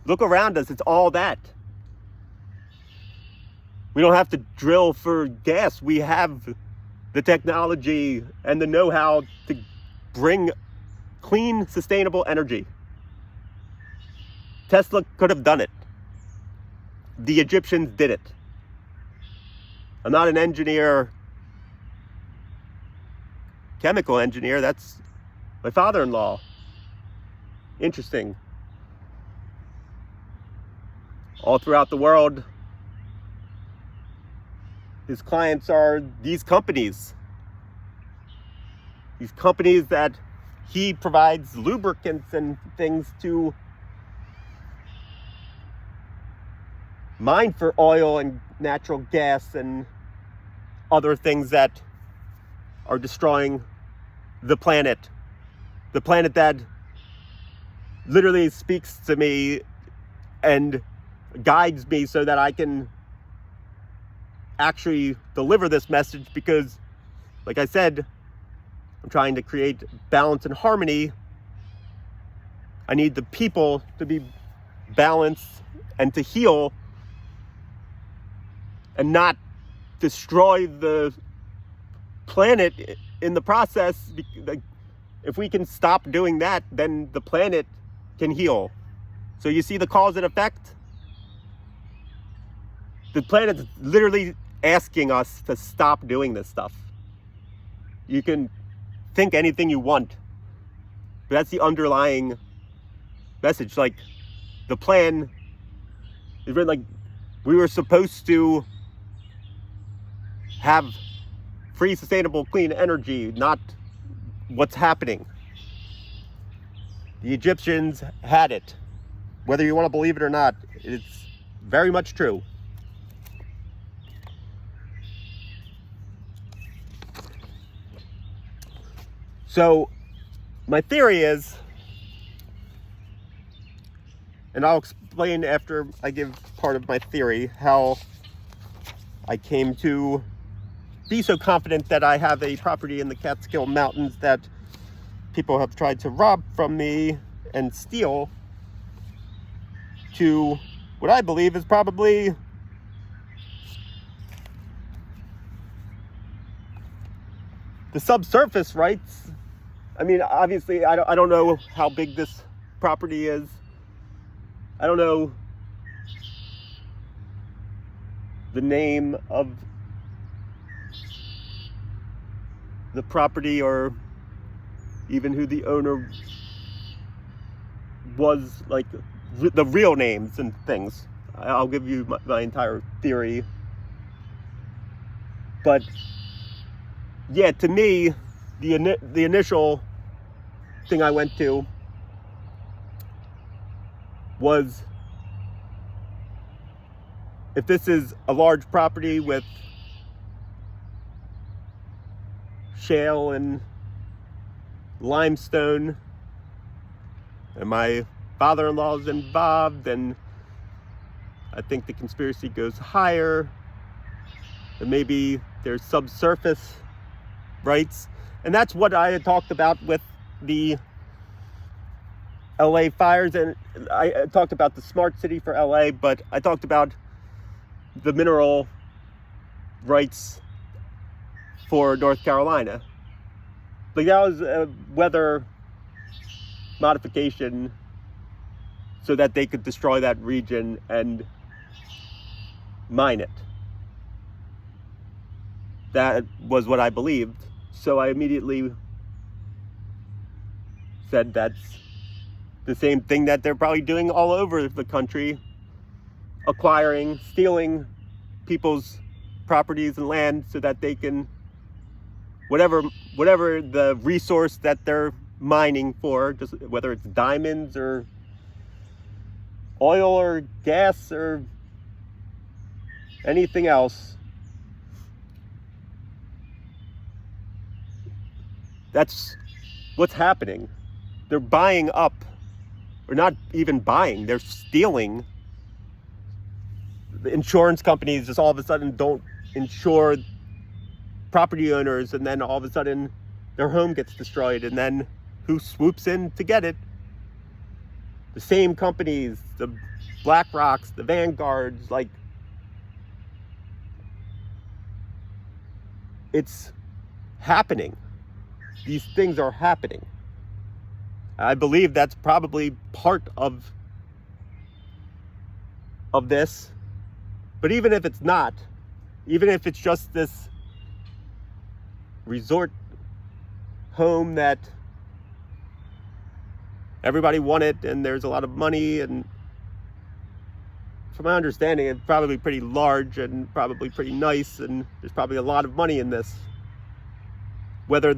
Look around us, it's all that. We don't have to drill for gas. We have the technology and the know-how to bring clean, sustainable energy. Tesla could have done it. The Egyptians did it. I'm not an engineer, chemical engineer. That's my father-in-law. Interesting. All throughout the world, his clients are these companies. These companies that he provides lubricants and things to mine for oil and natural gas and other things that are destroying the planet. The planet that literally speaks to me and guides me so that I can actually deliver this message, because, like I said, I'm trying to create balance and harmony. I need the people to be balanced and to heal and not destroy the planet in the process. If we can stop doing that, then the planet can heal. So you see the cause and effect? The planet's literally asking us to stop doing this stuff. You can think anything you want, but that's the underlying message. Like, the plan is written, like, we were supposed to have free, sustainable, clean energy, not what's happening. The Egyptians had it. Whether you want to believe it or not, it's very much true. So, my theory is, and I'll explain after I give part of my theory, how I came to be so confident that I have a property in the Catskill Mountains that people have tried to rob from me and steal, to what I believe is probably the subsurface rights. I mean, obviously, I don't know how big this property is. I don't know the name of the property or even who the owner was, like the real names and things. I'll give you my entire theory. But yeah, to me, the initial thing I went to was, if this is a large property with shale and limestone, and my father-in-law is involved, and I think the conspiracy goes higher, and maybe there's subsurface rights. And that's what I had talked about with the LA fires, and I talked about the smart city for LA, but I talked about the mineral rights for North Carolina. Like, that was a weather modification so that they could destroy that region and mine it. That was what I believed. So I immediately said that's the same thing that they're probably doing all over the country, acquiring, stealing people's properties and land so that they can, whatever the resource that they're mining for, just whether it's diamonds or oil or gas or anything else, that's what's happening. They're buying up, or not even buying, they're stealing. The insurance companies just all of a sudden don't insure property owners, and then all of a sudden their home gets destroyed, and then who swoops in to get it? The same companies, the BlackRocks, the Vanguards. Like, it's happening. These things are happening. I believe that's probably part of this. But even if it's not, even if it's just this resort home that everybody wanted and there's a lot of money, and from my understanding it's probably pretty large and probably pretty nice, and there's probably a lot of money in this. Whether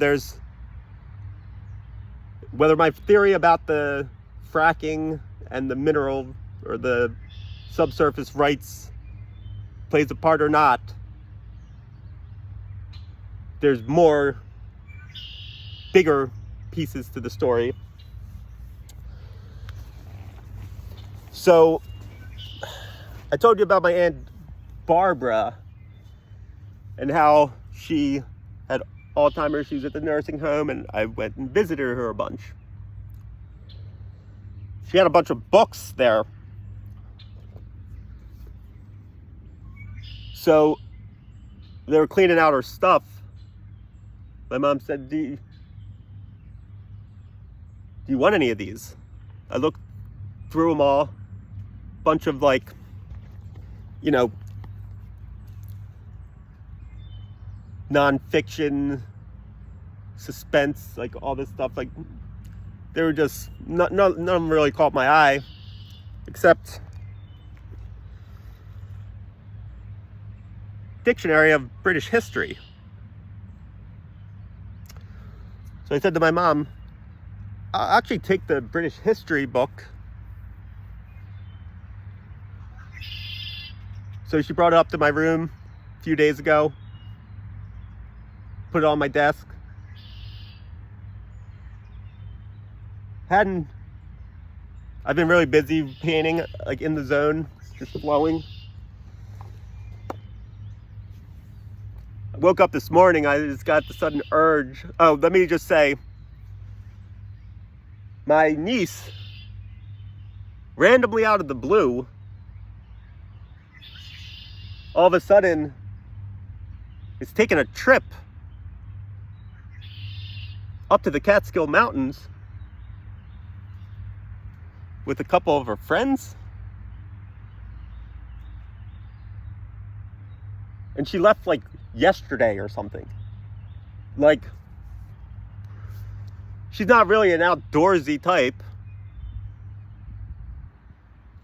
my theory about the fracking and the mineral or the subsurface rights plays a part or not, there's more bigger pieces to the story. So I told you about my Aunt Barbara and how she had Alzheimer's. She was at the nursing home, and I went and visited her a bunch. She had a bunch of books there. So they were cleaning out her stuff. My mom said, do you want any of these? I looked through them all. Bunch of, like, you know, nonfiction, suspense, like all this stuff. Like, they were just, none of them really caught my eye, except Dictionary of British History. So I said to my mom, I'll actually take the British history book. So she brought it up to my room a few days ago, put it on my desk. I've been really busy painting, like in the zone, just flowing. I woke up this morning, I just got the sudden urge. Oh, let me just say, my niece, randomly out of the blue, all of a sudden is taking a trip up to the Catskill Mountains with a couple of her friends. And she left like yesterday or something. Like, she's not really an outdoorsy type.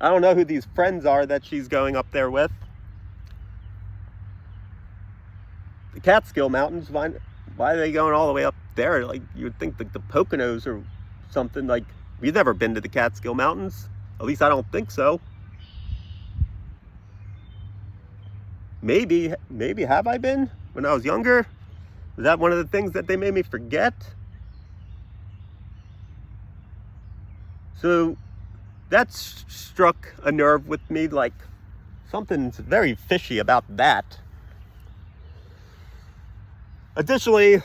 I don't know who these friends are that she's going up there with. The Catskill Mountains, why are they going all the way up there? Like, you would think like the Poconos or something. Like, we've never been to the Catskill Mountains. At least I don't think so. Maybe have I been when I was younger? Was that one of the things that they made me forget? So that struck a nerve with me, like something's very fishy about that. Additionally,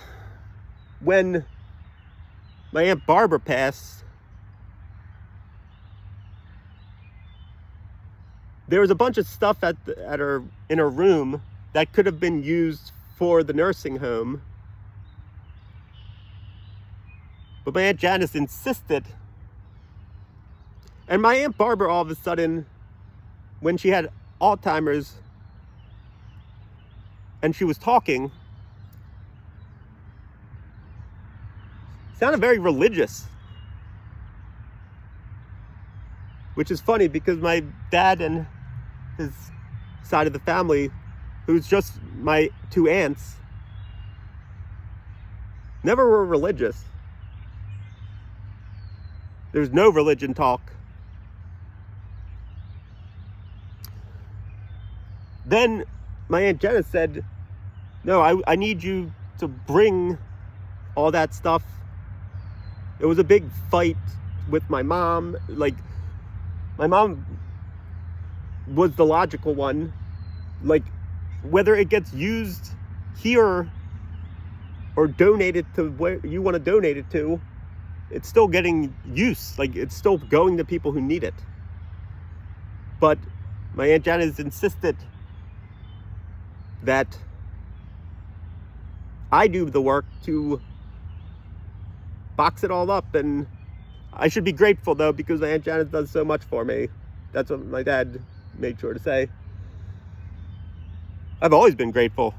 when my Aunt Barbara passed, there was a bunch of stuff in her room that could have been used for the nursing home. But my Aunt Janice insisted. And my Aunt Barbara, all of a sudden, when she had Alzheimer's and she was talking, sounded very religious. Which is funny because my dad and his side of the family, who's just my two aunts, never were religious. There's no religion talk. Then my Aunt Jenna said, no, I need you to bring all that stuff. It was a big fight with my mom. Like, my mom was the logical one. Like, whether it gets used here or donated to where you want to donate it to, it's still getting use. Like, it's still going to people who need it. But my Aunt Janice insisted that I do the work to box it all up, and I should be grateful though, because my Aunt Janice does so much for me. That's what my dad made sure to say. I've always been grateful.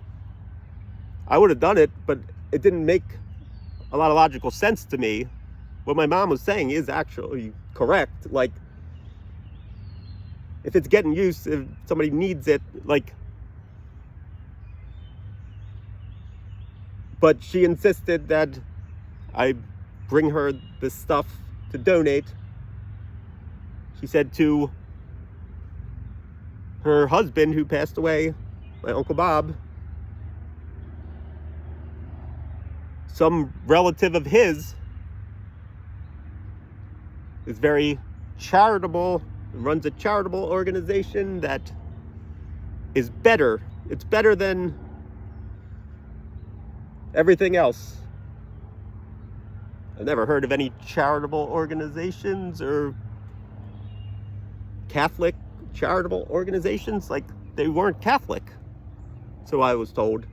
I would have done it, but it didn't make a lot of logical sense to me. What my mom was saying is actually correct. Like, if it's getting used, if somebody needs it, like, but she insisted that I bring her this stuff to donate. She said to her husband, who passed away, my Uncle Bob, some relative of his is very charitable, runs a charitable organization that is better. It's better than everything else. I've never heard of any charitable organizations or Catholic charitable organizations. Like, they weren't Catholic, so I was told.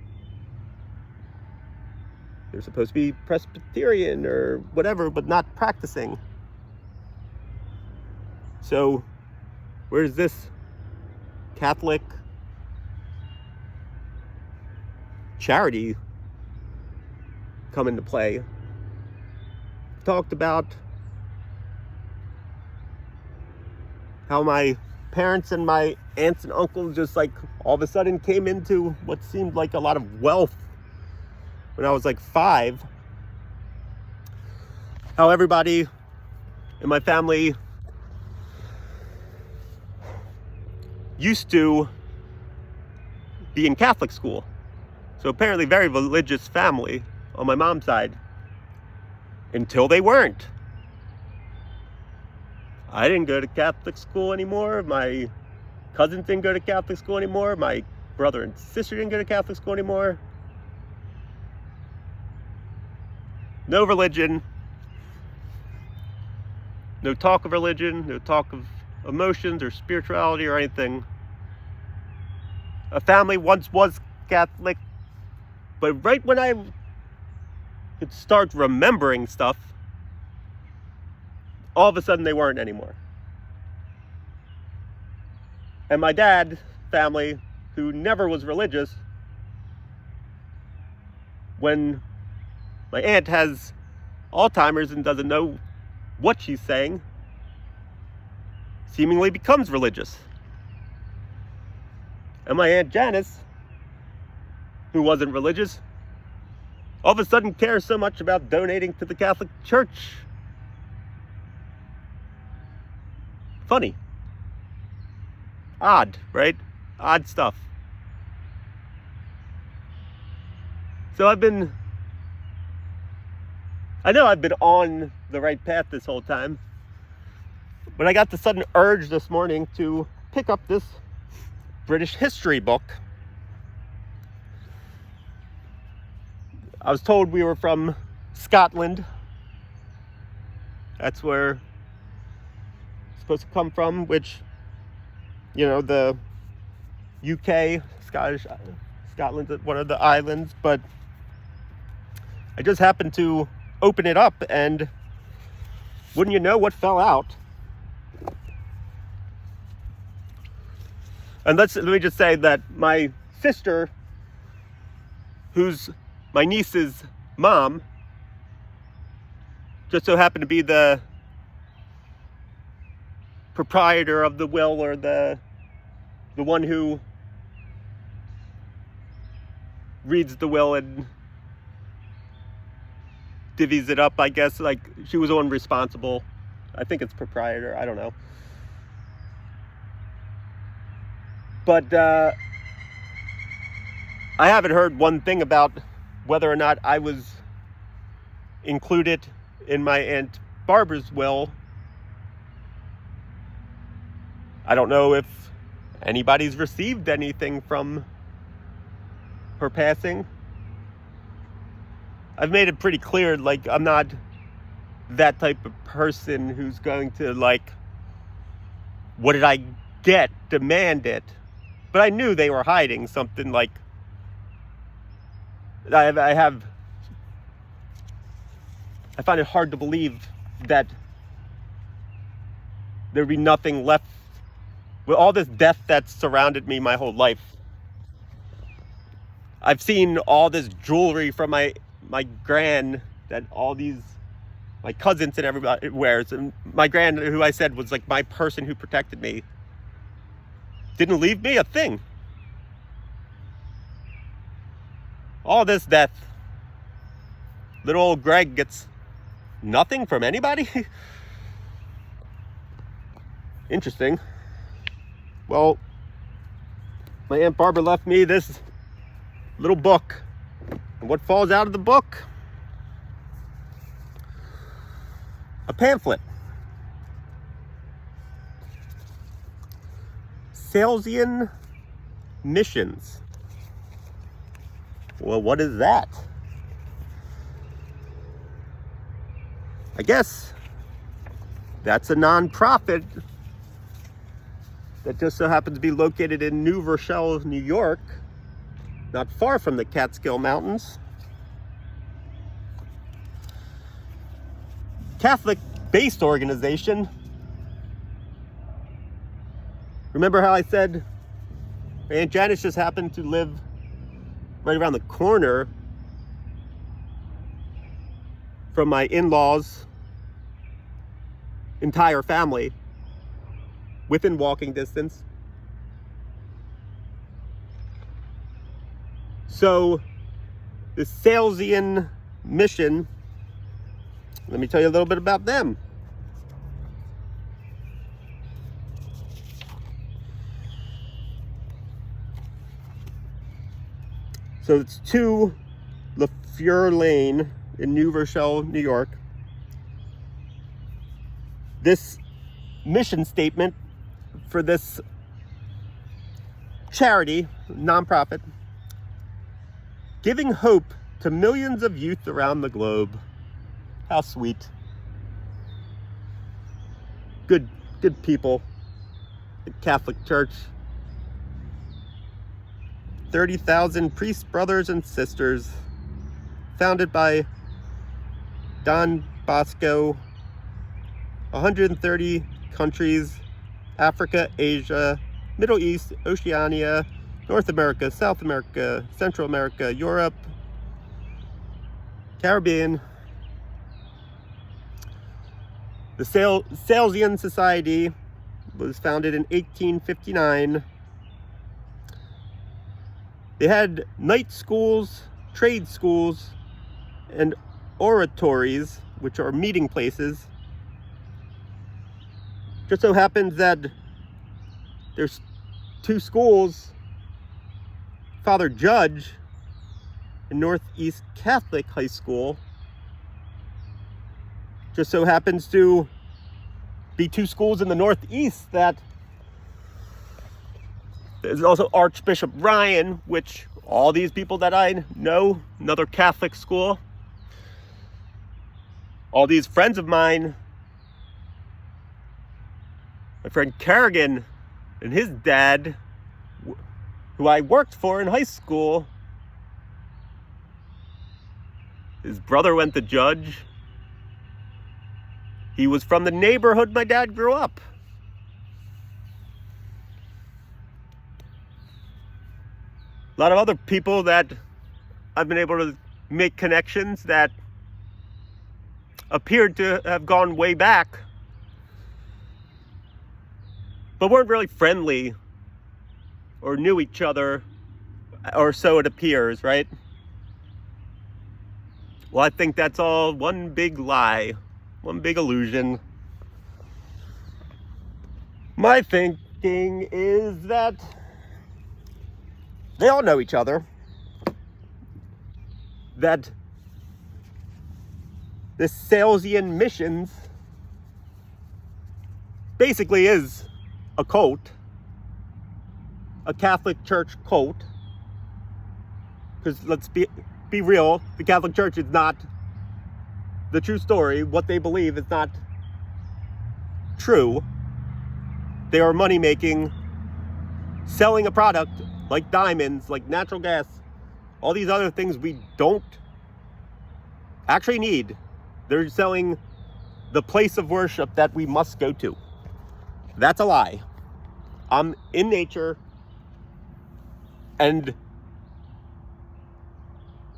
They're supposed to be Presbyterian or whatever, but not practicing. So, where's this Catholic charity come into play? Talked about how my parents and my aunts and uncles just, like, all of a sudden came into what seemed like a lot of wealth when I was like 5. How everybody in my family used to be in Catholic school. So apparently very religious family on my mom's side. Until they weren't. I didn't go to Catholic school anymore. My cousins didn't go to Catholic school anymore. My brother and sister didn't go to Catholic school anymore. No religion. No talk of religion. No talk of emotions or spirituality or anything. A family once was Catholic, but right when I could start remembering stuff, all of a sudden they weren't anymore. And my dad's family, who never was religious, when my aunt has Alzheimer's and doesn't know what she's saying, seemingly becomes religious. And my Aunt Janice, who wasn't religious, all of a sudden cares so much about donating to the Catholic Church. funny. Odd, right? Odd stuff. So I know I've been on the right path this whole time, but I got the sudden urge this morning to pick up this British history book. I was told we were from Scotland. That's where it's supposed to come from, which, you know, the UK, Scotland's one of the islands, but I just happened to open it up, and wouldn't you know what fell out? And let me just say that my sister, who's my niece's mom, just so happened to be the proprietor of the will, or the one who reads the will and divvies it up, I guess. Like, she was the one responsible. I think it's proprietor, I don't know. But I haven't heard one thing about whether or not I was included in my Aunt Barbara's will. I don't know if anybody's received anything from her passing. I've made it pretty clear, like, I'm not that type of person who's going to, like, what did I get, demand it. But I knew they were hiding something. Like, I find it hard to believe that there'd be nothing left with all this death that's surrounded me my whole life. I've seen all this jewelry from my gran that all these, my cousins and everybody wears. And my gran, who I said was like my person who protected me, didn't leave me a thing. All this death. Little old Greg gets nothing from anybody? Interesting. Well, my Aunt Barbara left me this little book. And what falls out of the book? A pamphlet. Salesian Missions. Well, what is that? I guess that's a non-profit that just so happens to be located in New Rochelle, New York, not far from the Catskill Mountains. Catholic-based organization. Remember how I said Aunt Janice just happened to live right around the corner from my in-laws' entire family, within walking distance. So the Salesian Mission, let me tell you a little bit about them. So it's 2 LaFleur Lane in New Rochelle, New York. This mission statement for this charity, nonprofit, giving hope to millions of youth around the globe. How sweet. Good people. The Catholic Church. 30,000 priests, brothers, and sisters. Founded by Don Bosco. 130 countries. Africa, Asia, Middle East, Oceania, North America, South America, Central America, Europe, Caribbean. The Salesian Society was founded in 1859. They had night schools, trade schools, and oratories, which are meeting places, Just so happens that there's two schools, Father Judge and Northeast Catholic High School, just so happens to be two schools in the Northeast that there's also Archbishop Ryan, which all these people that I know, another Catholic school, all these friends of mine, my friend Kerrigan and his dad, who I worked for in high school, his brother went to Judge. He was from the neighborhood my dad grew up. A lot of other people that I've been able to make connections that appeared to have gone way back, but weren't really friendly or knew each other, or so it appears, right? Well, I think that's all one big lie, one big illusion. My thinking is that they all know each other, that the Salesian Missions basically is a cult, a Catholic Church cult, because let's be real, the Catholic Church is not the true story. What they believe is not true. They are money making, selling a product like diamonds, like natural gas, all these other things we don't actually need. They're selling the place of worship that we must go to. That's a lie. I'm in nature, and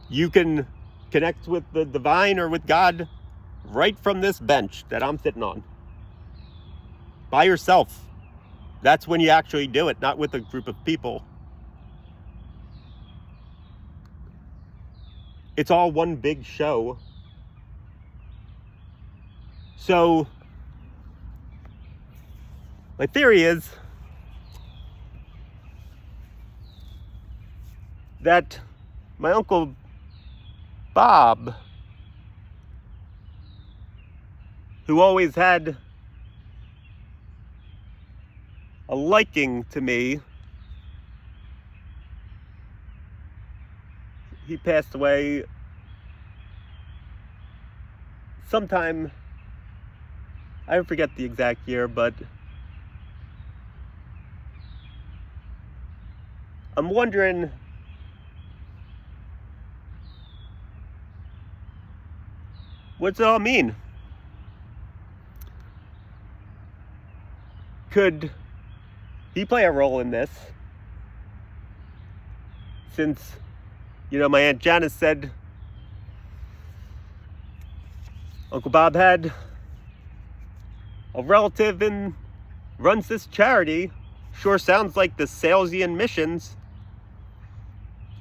you can connect with the divine or with God right from this bench that I'm sitting on. By yourself. That's when you actually do it, not with a group of people. It's all one big show. So, my theory is that my Uncle Bob, who always had a liking to me, he passed away sometime, I forget the exact year, but I'm wondering what's it all mean? Could he play a role in this? Since, my Aunt Janice said Uncle Bob had a relative and runs this charity. Sure sounds like the Salesian Missions.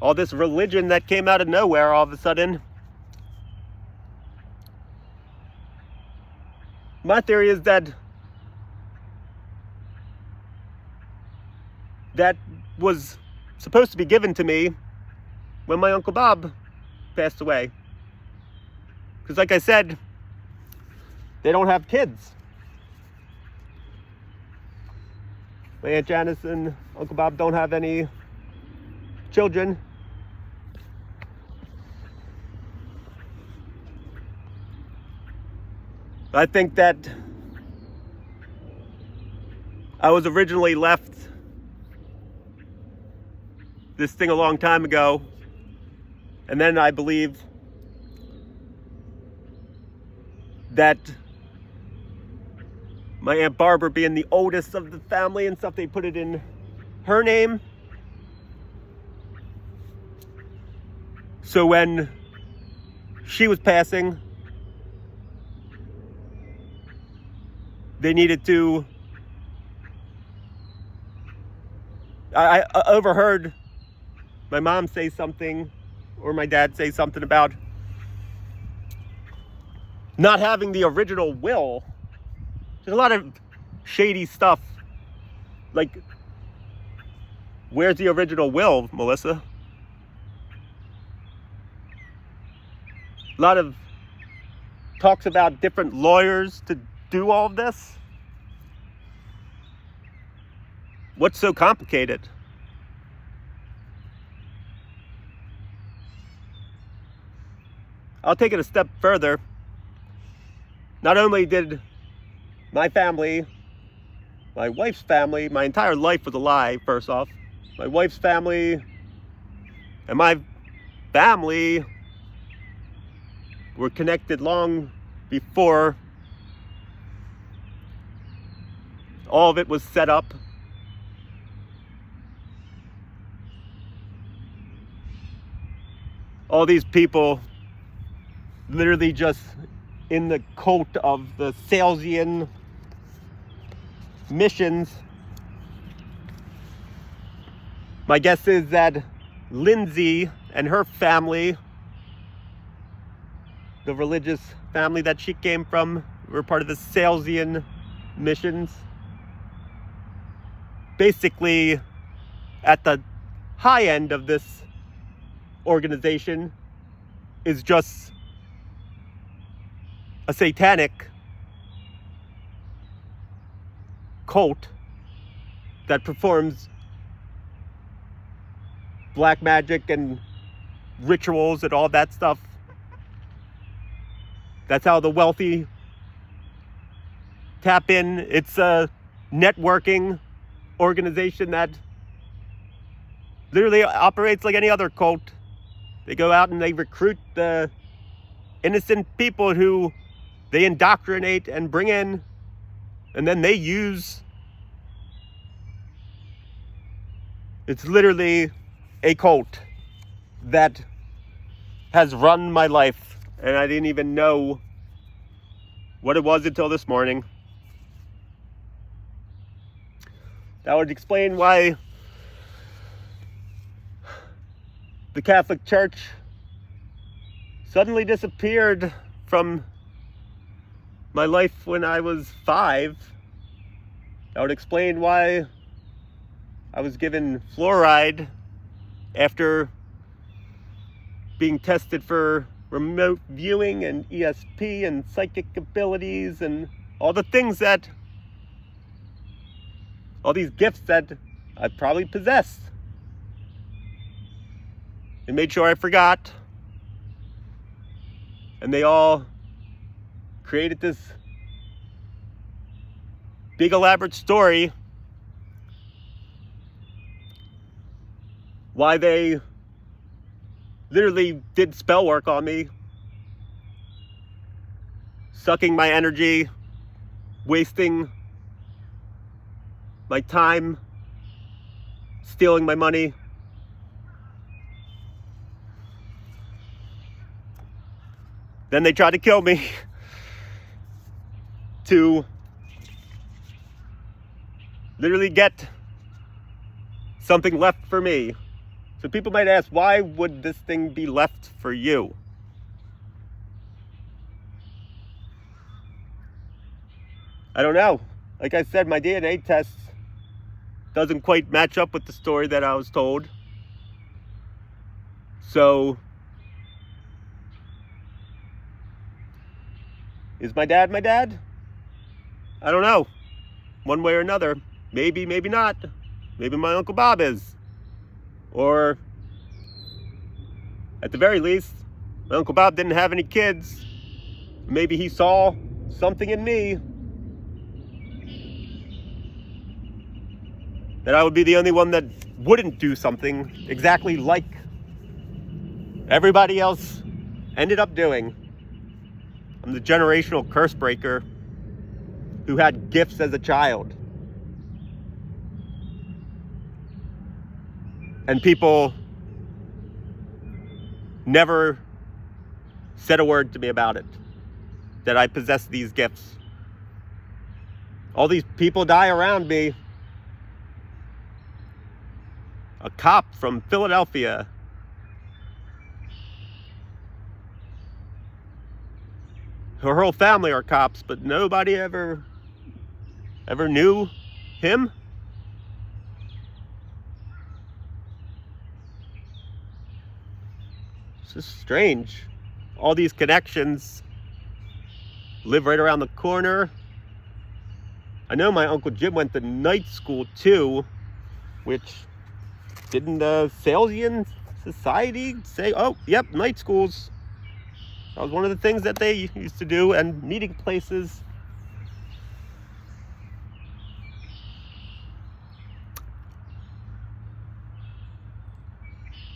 All this religion that came out of nowhere all of a sudden. My theory is that was supposed to be given to me when my Uncle Bob passed away. Because like I said, they don't have kids. My Aunt Janice and Uncle Bob don't have any children. I think that I was originally left this thing a long time ago, and then I believe that my Aunt Barbara, being the oldest of the family and stuff, they put it in her name. So when she was passing, they needed to, I overheard my mom say something, or my dad say something about not having the original will. There's a lot of shady stuff. Like, where's the original will, Melissa? A lot of talks about different lawyers to do all of this. What's so complicated? I'll take it a step further. Not only did my family, my wife's family, my entire life was a lie, first off. My wife's family and my family were connected long before all of it was set up. All these people literally just in the cult of the Salesian missions. My guess is that Lindsay and her family, the religious family that she came from, were part of the Salesian missions. Basically, at the high end of this organization is just a satanic cult that performs black magic and rituals and all that stuff. That's how the wealthy tap in. It's a networking organization that literally operates like any other cult. They go out and they recruit the innocent people who they indoctrinate and bring in, and then they use. It's literally a cult that has run my life, and I didn't even know what it was until this morning. That would explain why the Catholic Church suddenly disappeared from my life when I was 5. That would explain why I was given fluoride after being tested for remote viewing and ESP and psychic abilities and all the things that, all these gifts that I probably possessed. They made sure I forgot. And they all created this big elaborate story why they literally did spell work on me, sucking my energy, wasting my time, stealing my money. Then they tried to kill me to literally get something left for me. So people might ask, why would this thing be left for you? I don't know. Like I said, my DNA test doesn't quite match up with the story that I was told. So, is my dad my dad? I don't know. One way or another. Maybe, maybe not. Maybe my Uncle Bob is. Or, at the very least, my Uncle Bob didn't have any kids. Maybe he saw something in me that I would be the only one that wouldn't do something exactly like everybody else ended up doing. I'm the generational curse breaker who had gifts as a child. And people never said a word to me about it, that I possess these gifts. All these people die around me. A cop from Philadelphia. Her whole family are cops, but nobody ever ever knew him. It's just strange. All these connections live right around the corner. I know my Uncle Jim went to night school too, which didn't the Salesian Society say, oh, yep, night schools. That was one of the things that they used to do, and meeting places.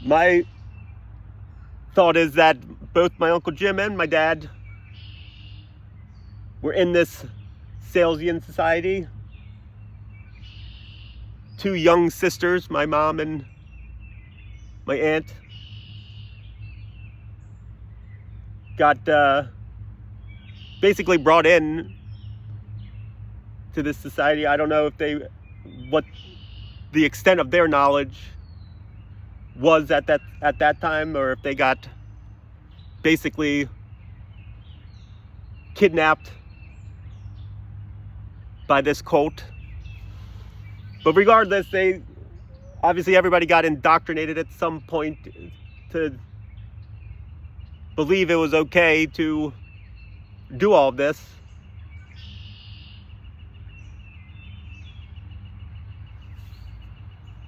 My thought is that both my Uncle Jim and my dad were in this Salesian Society. Two young sisters, my mom and my aunt, got basically brought in to this society. I don't know if what the extent of their knowledge was at that time, or if they got basically kidnapped by this cult. But regardless, obviously everybody got indoctrinated at some point to believe it was okay to do all of this.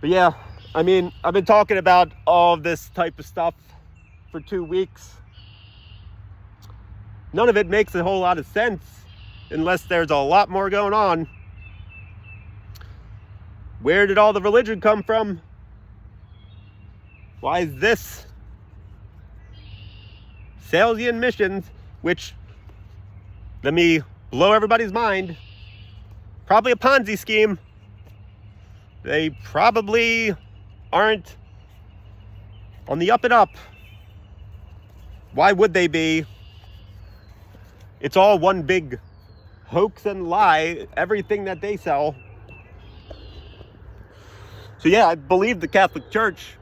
But yeah, I mean, I've been talking about all of this type of stuff for 2 weeks. None of it makes a whole lot of sense unless there's a lot more going on. Where did all the religion come from? Why is this Salesian missions, which, let me blow everybody's mind, probably a Ponzi scheme. They probably aren't on the up and up. Why would they be? It's all one big hoax and lie, everything that they sell. So yeah, I believe the Catholic Church.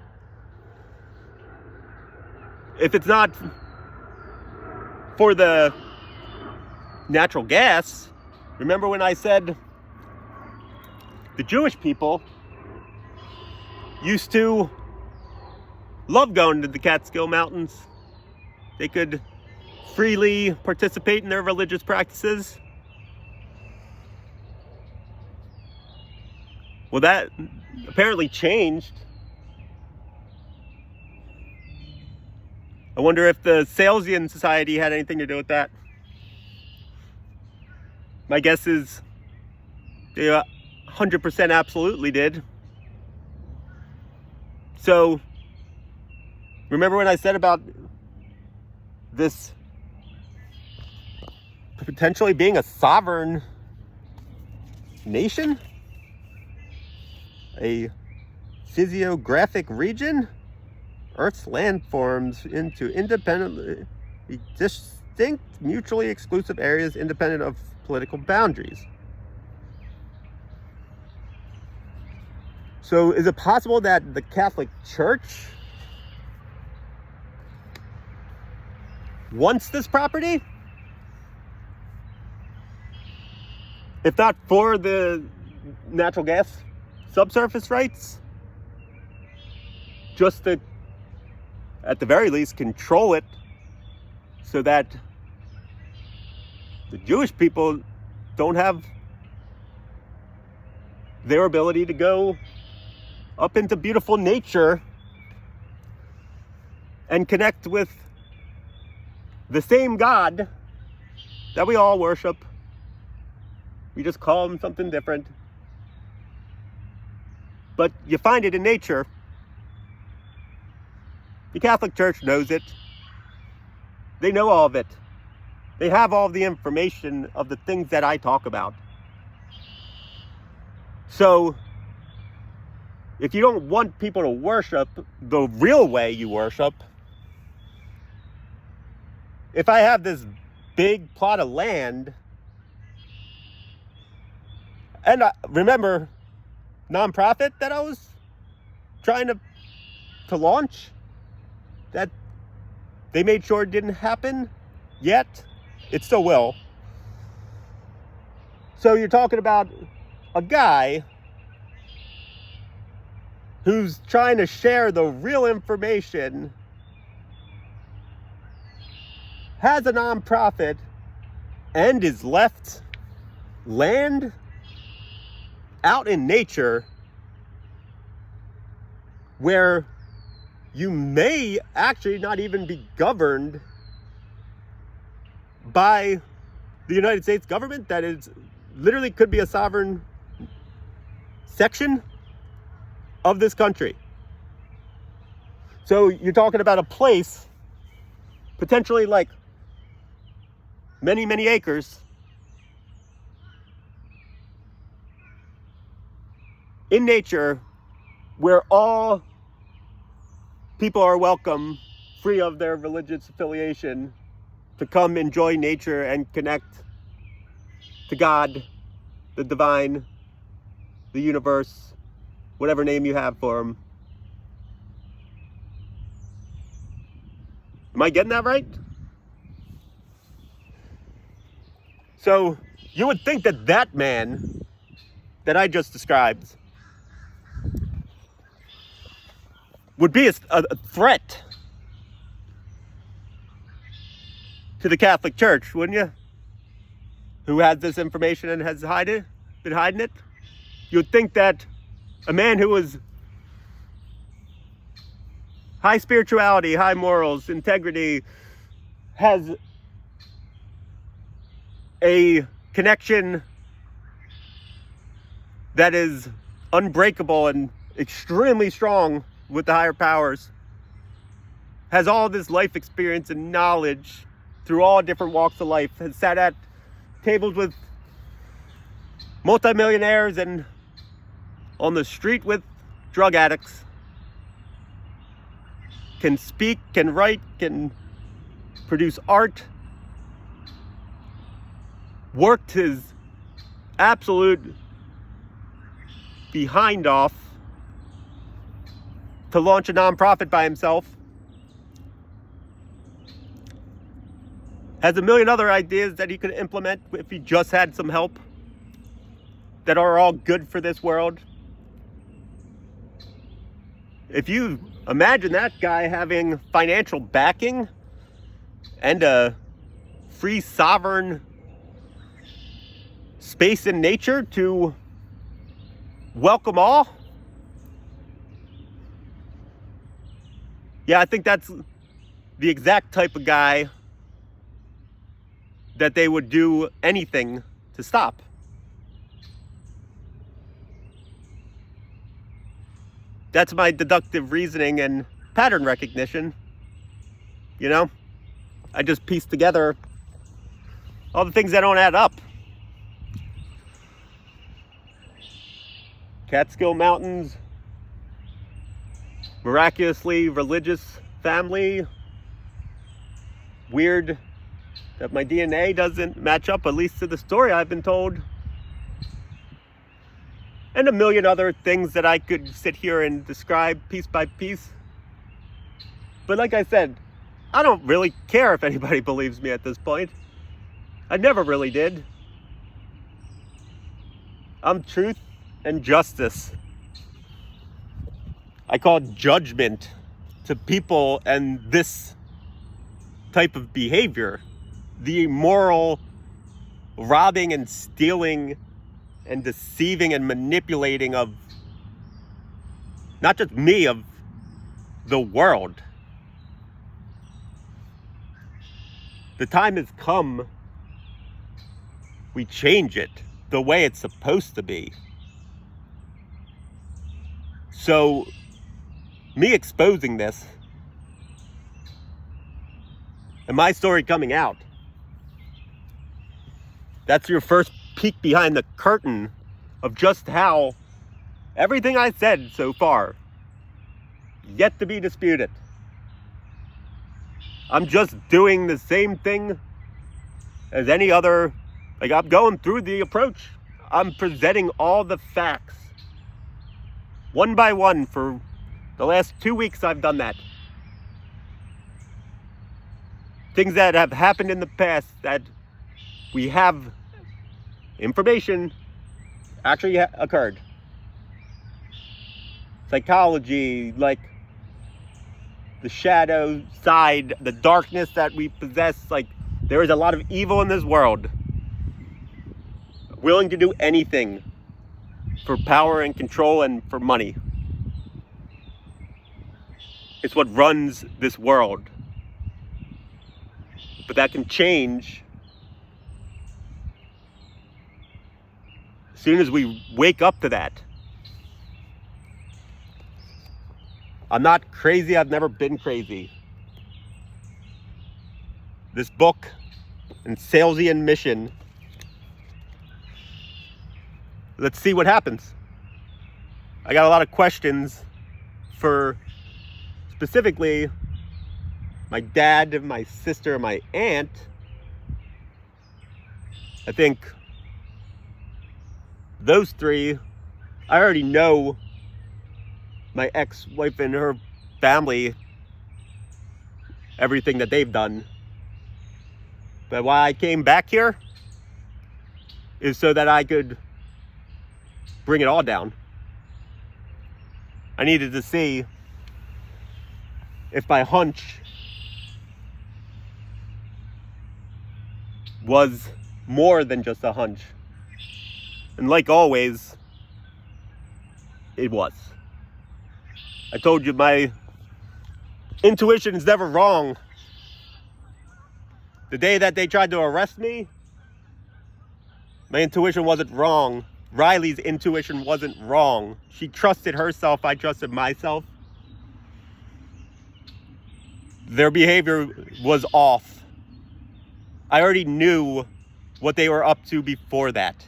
If it's not for the natural gas, remember when I said the Jewish people used to love going to the Catskill Mountains. They could freely participate in their religious practices. Well, that apparently changed. I wonder if the Salesian Society had anything to do with that. My guess is they 100% absolutely did. So, remember when I said about this potentially being a sovereign nation? A physiographic region? Earth's landforms into independently distinct, mutually exclusive areas independent of political boundaries. So is it possible that the Catholic Church wants this property? If not for the natural gas subsurface rights, just to, at the very least, control it so that the Jewish people don't have their ability to go up into beautiful nature and connect with the same God that we all worship. We just call him something different. But you find it in nature. The Catholic Church knows it. They know all of it. They have all of the information of the things that I talk about. So, if you don't want people to worship the real way you worship, if I have this big plot of land, and remember, nonprofit that I was trying to launch, that they made sure it didn't happen yet. It still will. So you're talking about a guy who's trying to share the real information, has a nonprofit, and is left land out in nature where you may actually not even be governed by the United States government. That is literally could be a sovereign section of this country. So you're talking about a place potentially like many, many acres in nature where all people are welcome, free of their religious affiliation, to come enjoy nature and connect to God, the divine, the universe, whatever name you have for him. Am I getting that right? So you would think that that man that I just described would be a threat to the Catholic Church, wouldn't you? Who has this information and has been hiding it? You'd think that a man who was high spirituality, high morals, integrity, has a connection that is unbreakable and extremely strong with the higher powers, has all this life experience and knowledge through all different walks of life, has sat at tables with multimillionaires and on the street with drug addicts, can speak, can write, can produce art, worked his absolute behind off to launch a nonprofit by himself, has a million other ideas that he could implement if he just had some help, that are all good for this world. If you imagine that guy having financial backing and a free sovereign space in nature to welcome all, yeah, I think that's the exact type of guy that they would do anything to stop. That's my deductive reasoning and pattern recognition. You know, I just piece together all the things that don't add up. Catskill Mountains, miraculously religious family. Weird that my DNA doesn't match up, at least to the story I've been told. And a million other things that I could sit here and describe piece by piece. But like I said, I don't really care if anybody believes me at this point. I never really did. I'm truth and justice. I call judgment to people and this type of behavior, the immoral robbing and stealing and deceiving and manipulating of not just me, of the world. The time has come, we change it the way it's supposed to be. So me exposing this and my story coming out, that's your first peek behind the curtain of just how everything I said so far, yet to be disputed. I'm just doing the same thing as any other, like I'm going through the approach. I'm presenting all the facts, one by one. For the last 2 weeks I've done that. Things that have happened in the past that we have information actually occurred. Psychology, like the shadow side, the darkness that we possess, like there is a lot of evil in this world. Willing to do anything for power and control and for money. It's what runs this world. But that can change as soon as we wake up to that. I'm not crazy. I've never been crazy. This book and Salesian mission. Let's see what happens. I got a lot of questions for specifically my dad, my sister, my aunt. I think those three, I already know my ex-wife and her family, everything that they've done. But why I came back here is so that I could bring it all down. I needed to see if my hunch was more than just a hunch. And like always, it was. I told you my intuition is never wrong. The day that they tried to arrest me, my intuition wasn't wrong. Riley's intuition wasn't wrong. She trusted herself, I trusted myself. Their behavior was off. I already knew what they were up to before that.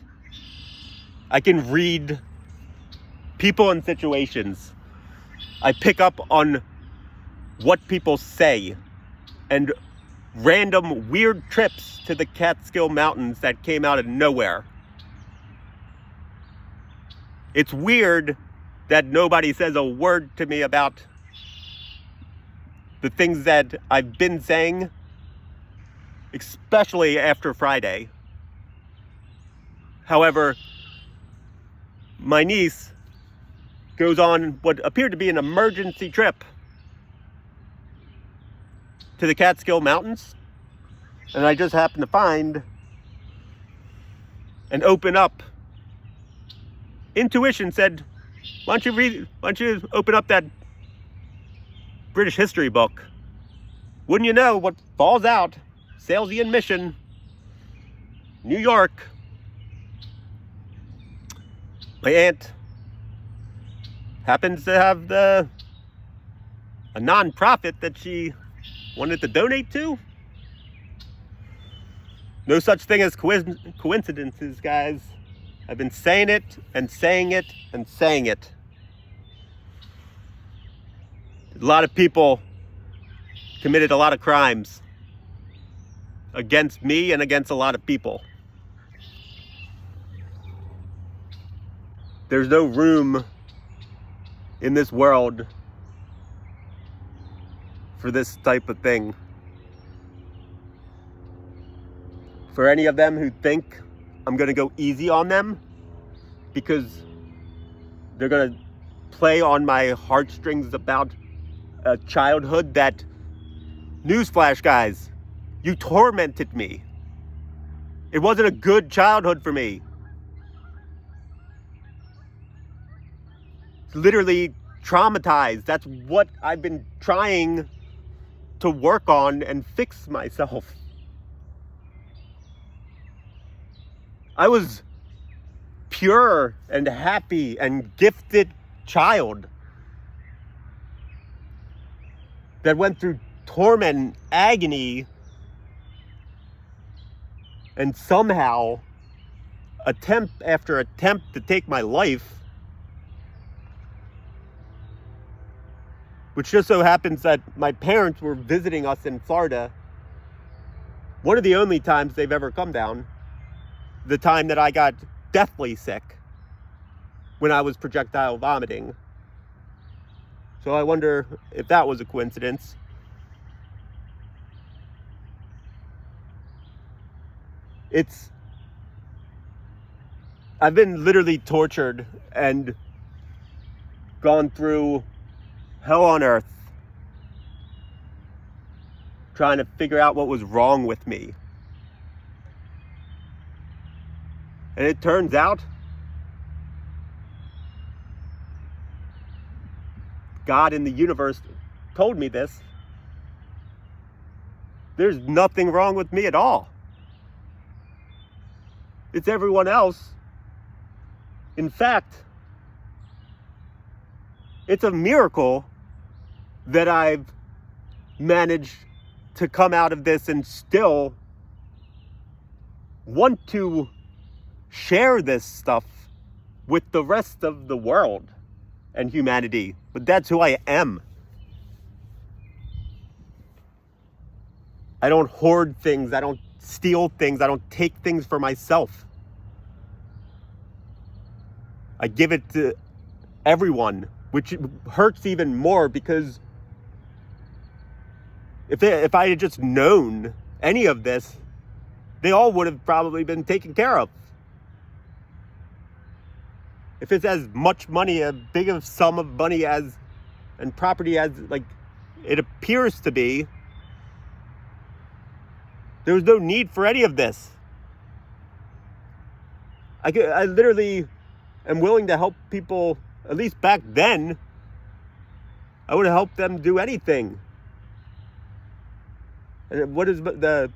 I can read people and situations. I pick up on what people say, and random weird trips to the Catskill Mountains that came out of nowhere. It's weird that nobody says a word to me about the things that I've been saying, especially after Friday. However, my niece goes on what appeared to be an emergency trip to the Catskill Mountains, and I just happened to find and open up. Intuition said, why don't you open up that British history book? Wouldn't you know what falls out? Salesian mission, New York. My aunt happens to have a non-profit that she wanted to donate to. No such thing as coincidences, guys. I've been saying it and saying it and saying it. A lot of people committed a lot of crimes against me and against a lot of people. There's no room in this world for this type of thing. For any of them who think I'm going to go easy on them because they're going to play on my heartstrings about a childhood that, newsflash guys, you tormented me. It wasn't a good childhood for me. It's literally traumatized. That's what I've been trying to work on and fix myself. I was pure and happy and gifted child that went through torment and agony, and somehow attempt after attempt to take my life, which just so happens that my parents were visiting us in Florida. One of the only times they've ever come down. The time that I got deathly sick when I was projectile vomiting. So I wonder if that was a coincidence. I've been literally tortured and gone through hell on earth trying to figure out what was wrong with me. And it turns out God in the universe told me this. There's nothing wrong with me at all. It's everyone else. In fact, it's a miracle that I've managed to come out of this and still want to share this stuff with the rest of the world and humanity. But that's who I am. I don't hoard things. I don't steal things. I don't take things for myself. I give it to everyone, which hurts even more because if I had just known any of this, they all would have probably been taken care of. If it's as much money, as big of sum of money as and property as like it appears to be, there was no need for any of this. I literally am willing to help people. At least back then, I would have helped them do anything. And what is the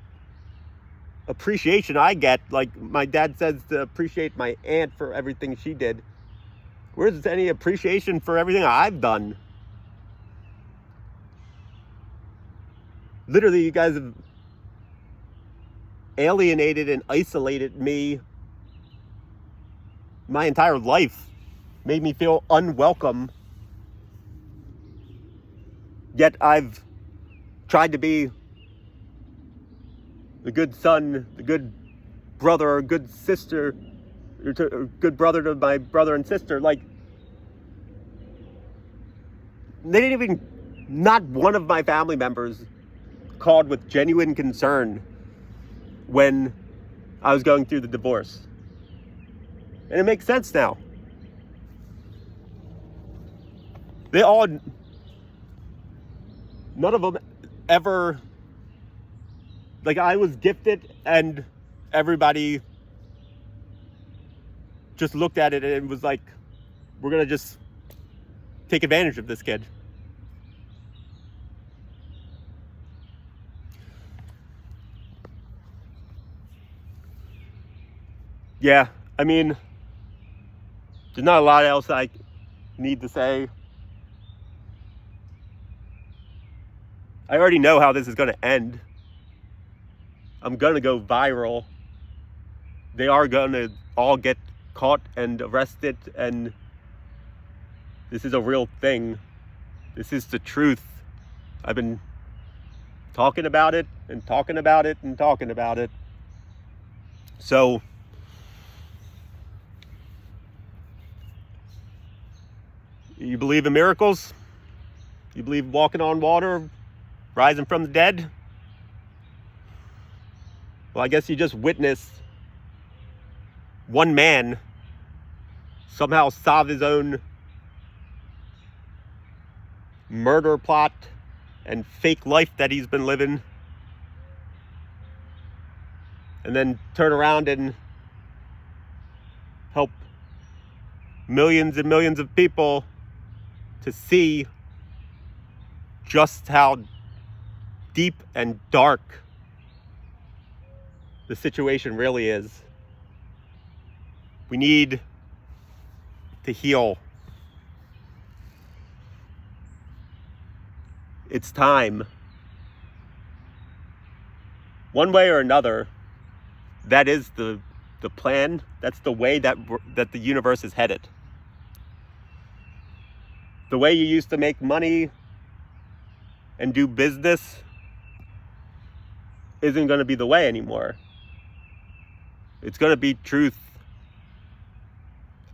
appreciation I get? Like my dad says to appreciate my aunt for everything she did. Where's any appreciation for everything I've done? Literally, you guys have alienated and isolated me my entire life. Made me feel unwelcome. Yet I've tried to be the good son, the good brother, or good sister, or good brother to my brother and sister. Like, they didn't even, not one of my family members called with genuine concern when I was going through the divorce. And it makes sense now. None of them ever, like I was gifted and everybody just looked at it and was like, we're going to just take advantage of this kid. Yeah, I mean, there's not a lot else I need to say. I already know how this is going to end. I'm going to go viral. They are going to all get caught and arrested, and this is a real thing. This is the truth. I've been talking about it and talking about it and talking about it. So, you believe in miracles? You believe walking on water, rising from the dead? Well, I guess you just witnessed one man somehow solve his own murder plot and fake life that he's been living, and then turn around and help millions and millions of people to see just how deep and dark the situation really is. We need to heal. It's time. One way or another, that is the plan. That's the way that the universe is headed. The way you used to make money and do business isn't going to be the way anymore. It's going to be truth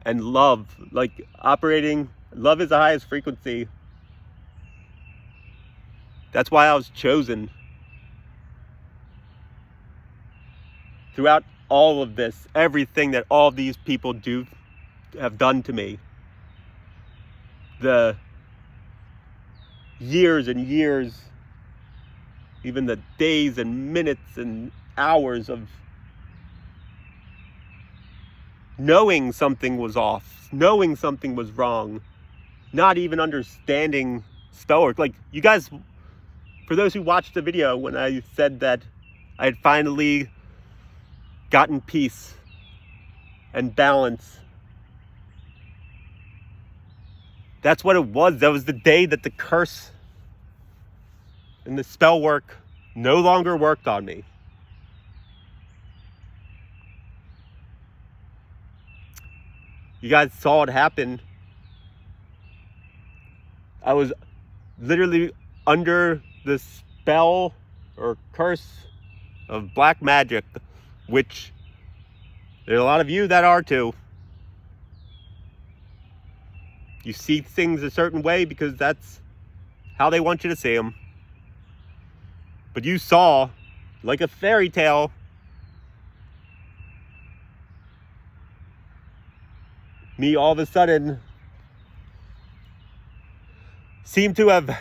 and love. Like operating, love is the highest frequency. That's why I was chosen. Throughout all of this, everything that all these people have done to me. The years and years, even the days and minutes and hours of knowing something was off, knowing something was wrong, not even understanding spell work. Like, you guys, for those who watched the video when I said that I had finally gotten peace and balance, that's what it was. That was the day that the curse and the spell work no longer worked on me. You guys saw it happen. I was literally under the spell or curse of black magic, which there are a lot of you that are too. You see things a certain way because that's how they want you to see them. But you saw, like a fairy tale, me all of a sudden seem to have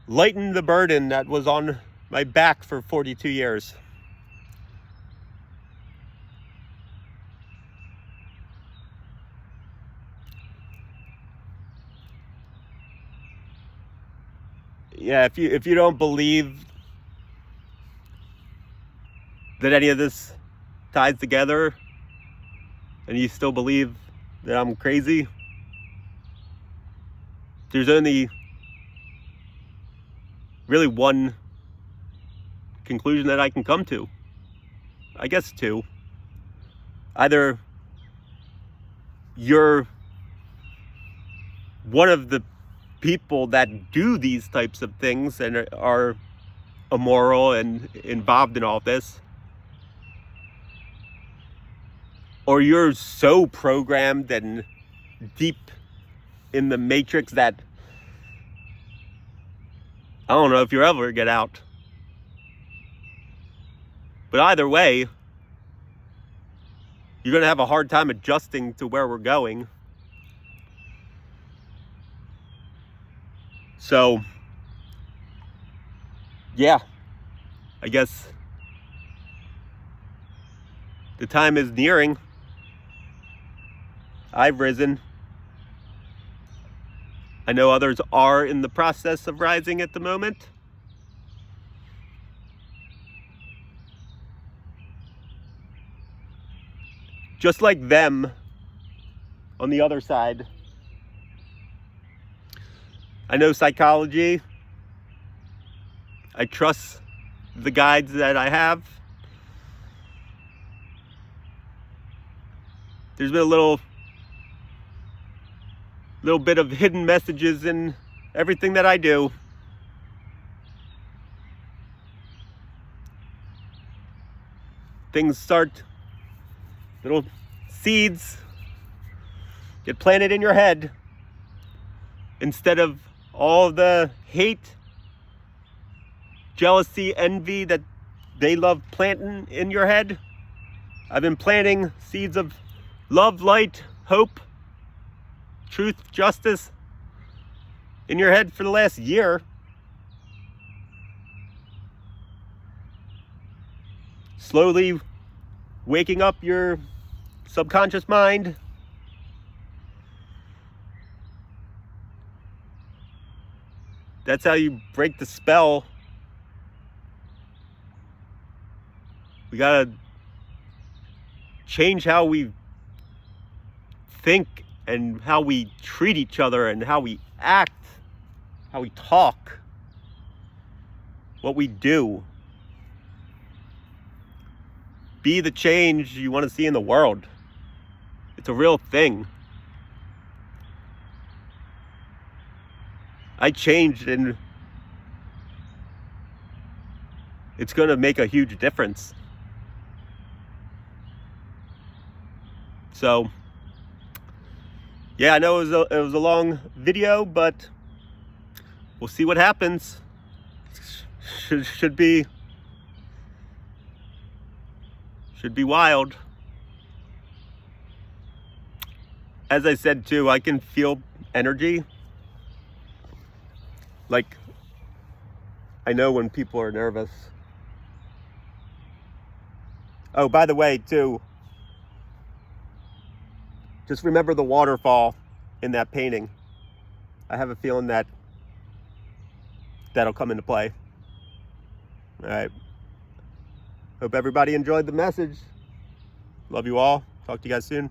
lightened the burden that was on my back for 42 years. Yeah, if you don't believe that any of this ties together, and you still believe that I'm crazy, there's only really one conclusion that I can come to. I guess two. Either you're one of the people that do these types of things and are immoral and involved in all this, or you're so programmed and deep in the matrix that I don't know if you'll ever get out. But either way, you're going to have a hard time adjusting to where we're going. So, yeah, I guess the time is nearing. I've risen. I know others are in the process of rising at the moment. Just like them on the other side. I know psychology. I trust the guides that I have. There's been a little bit of hidden messages in everything that I do. Things start, little seeds get planted in your head. Instead of all the hate, jealousy, envy that they love planting in your head, I've been planting seeds of love, light, hope, truth, justice in your head for the last year. Slowly waking up your subconscious mind. That's how you break the spell. We gotta change how we think and how we treat each other and how we act, how we talk, what we do. Be the change you want to see in the world. It's a real thing. I changed, and it's going to make a huge difference. So, yeah, I know it was a long video, but we'll see what happens. Should be Should be wild. As I said too, I can feel energy. Like, I know when people are nervous. Oh, by the way, too, just remember the waterfall in that painting. I have a feeling that that'll come into play. All right. Hope everybody enjoyed the message. Love you all. Talk to you guys soon.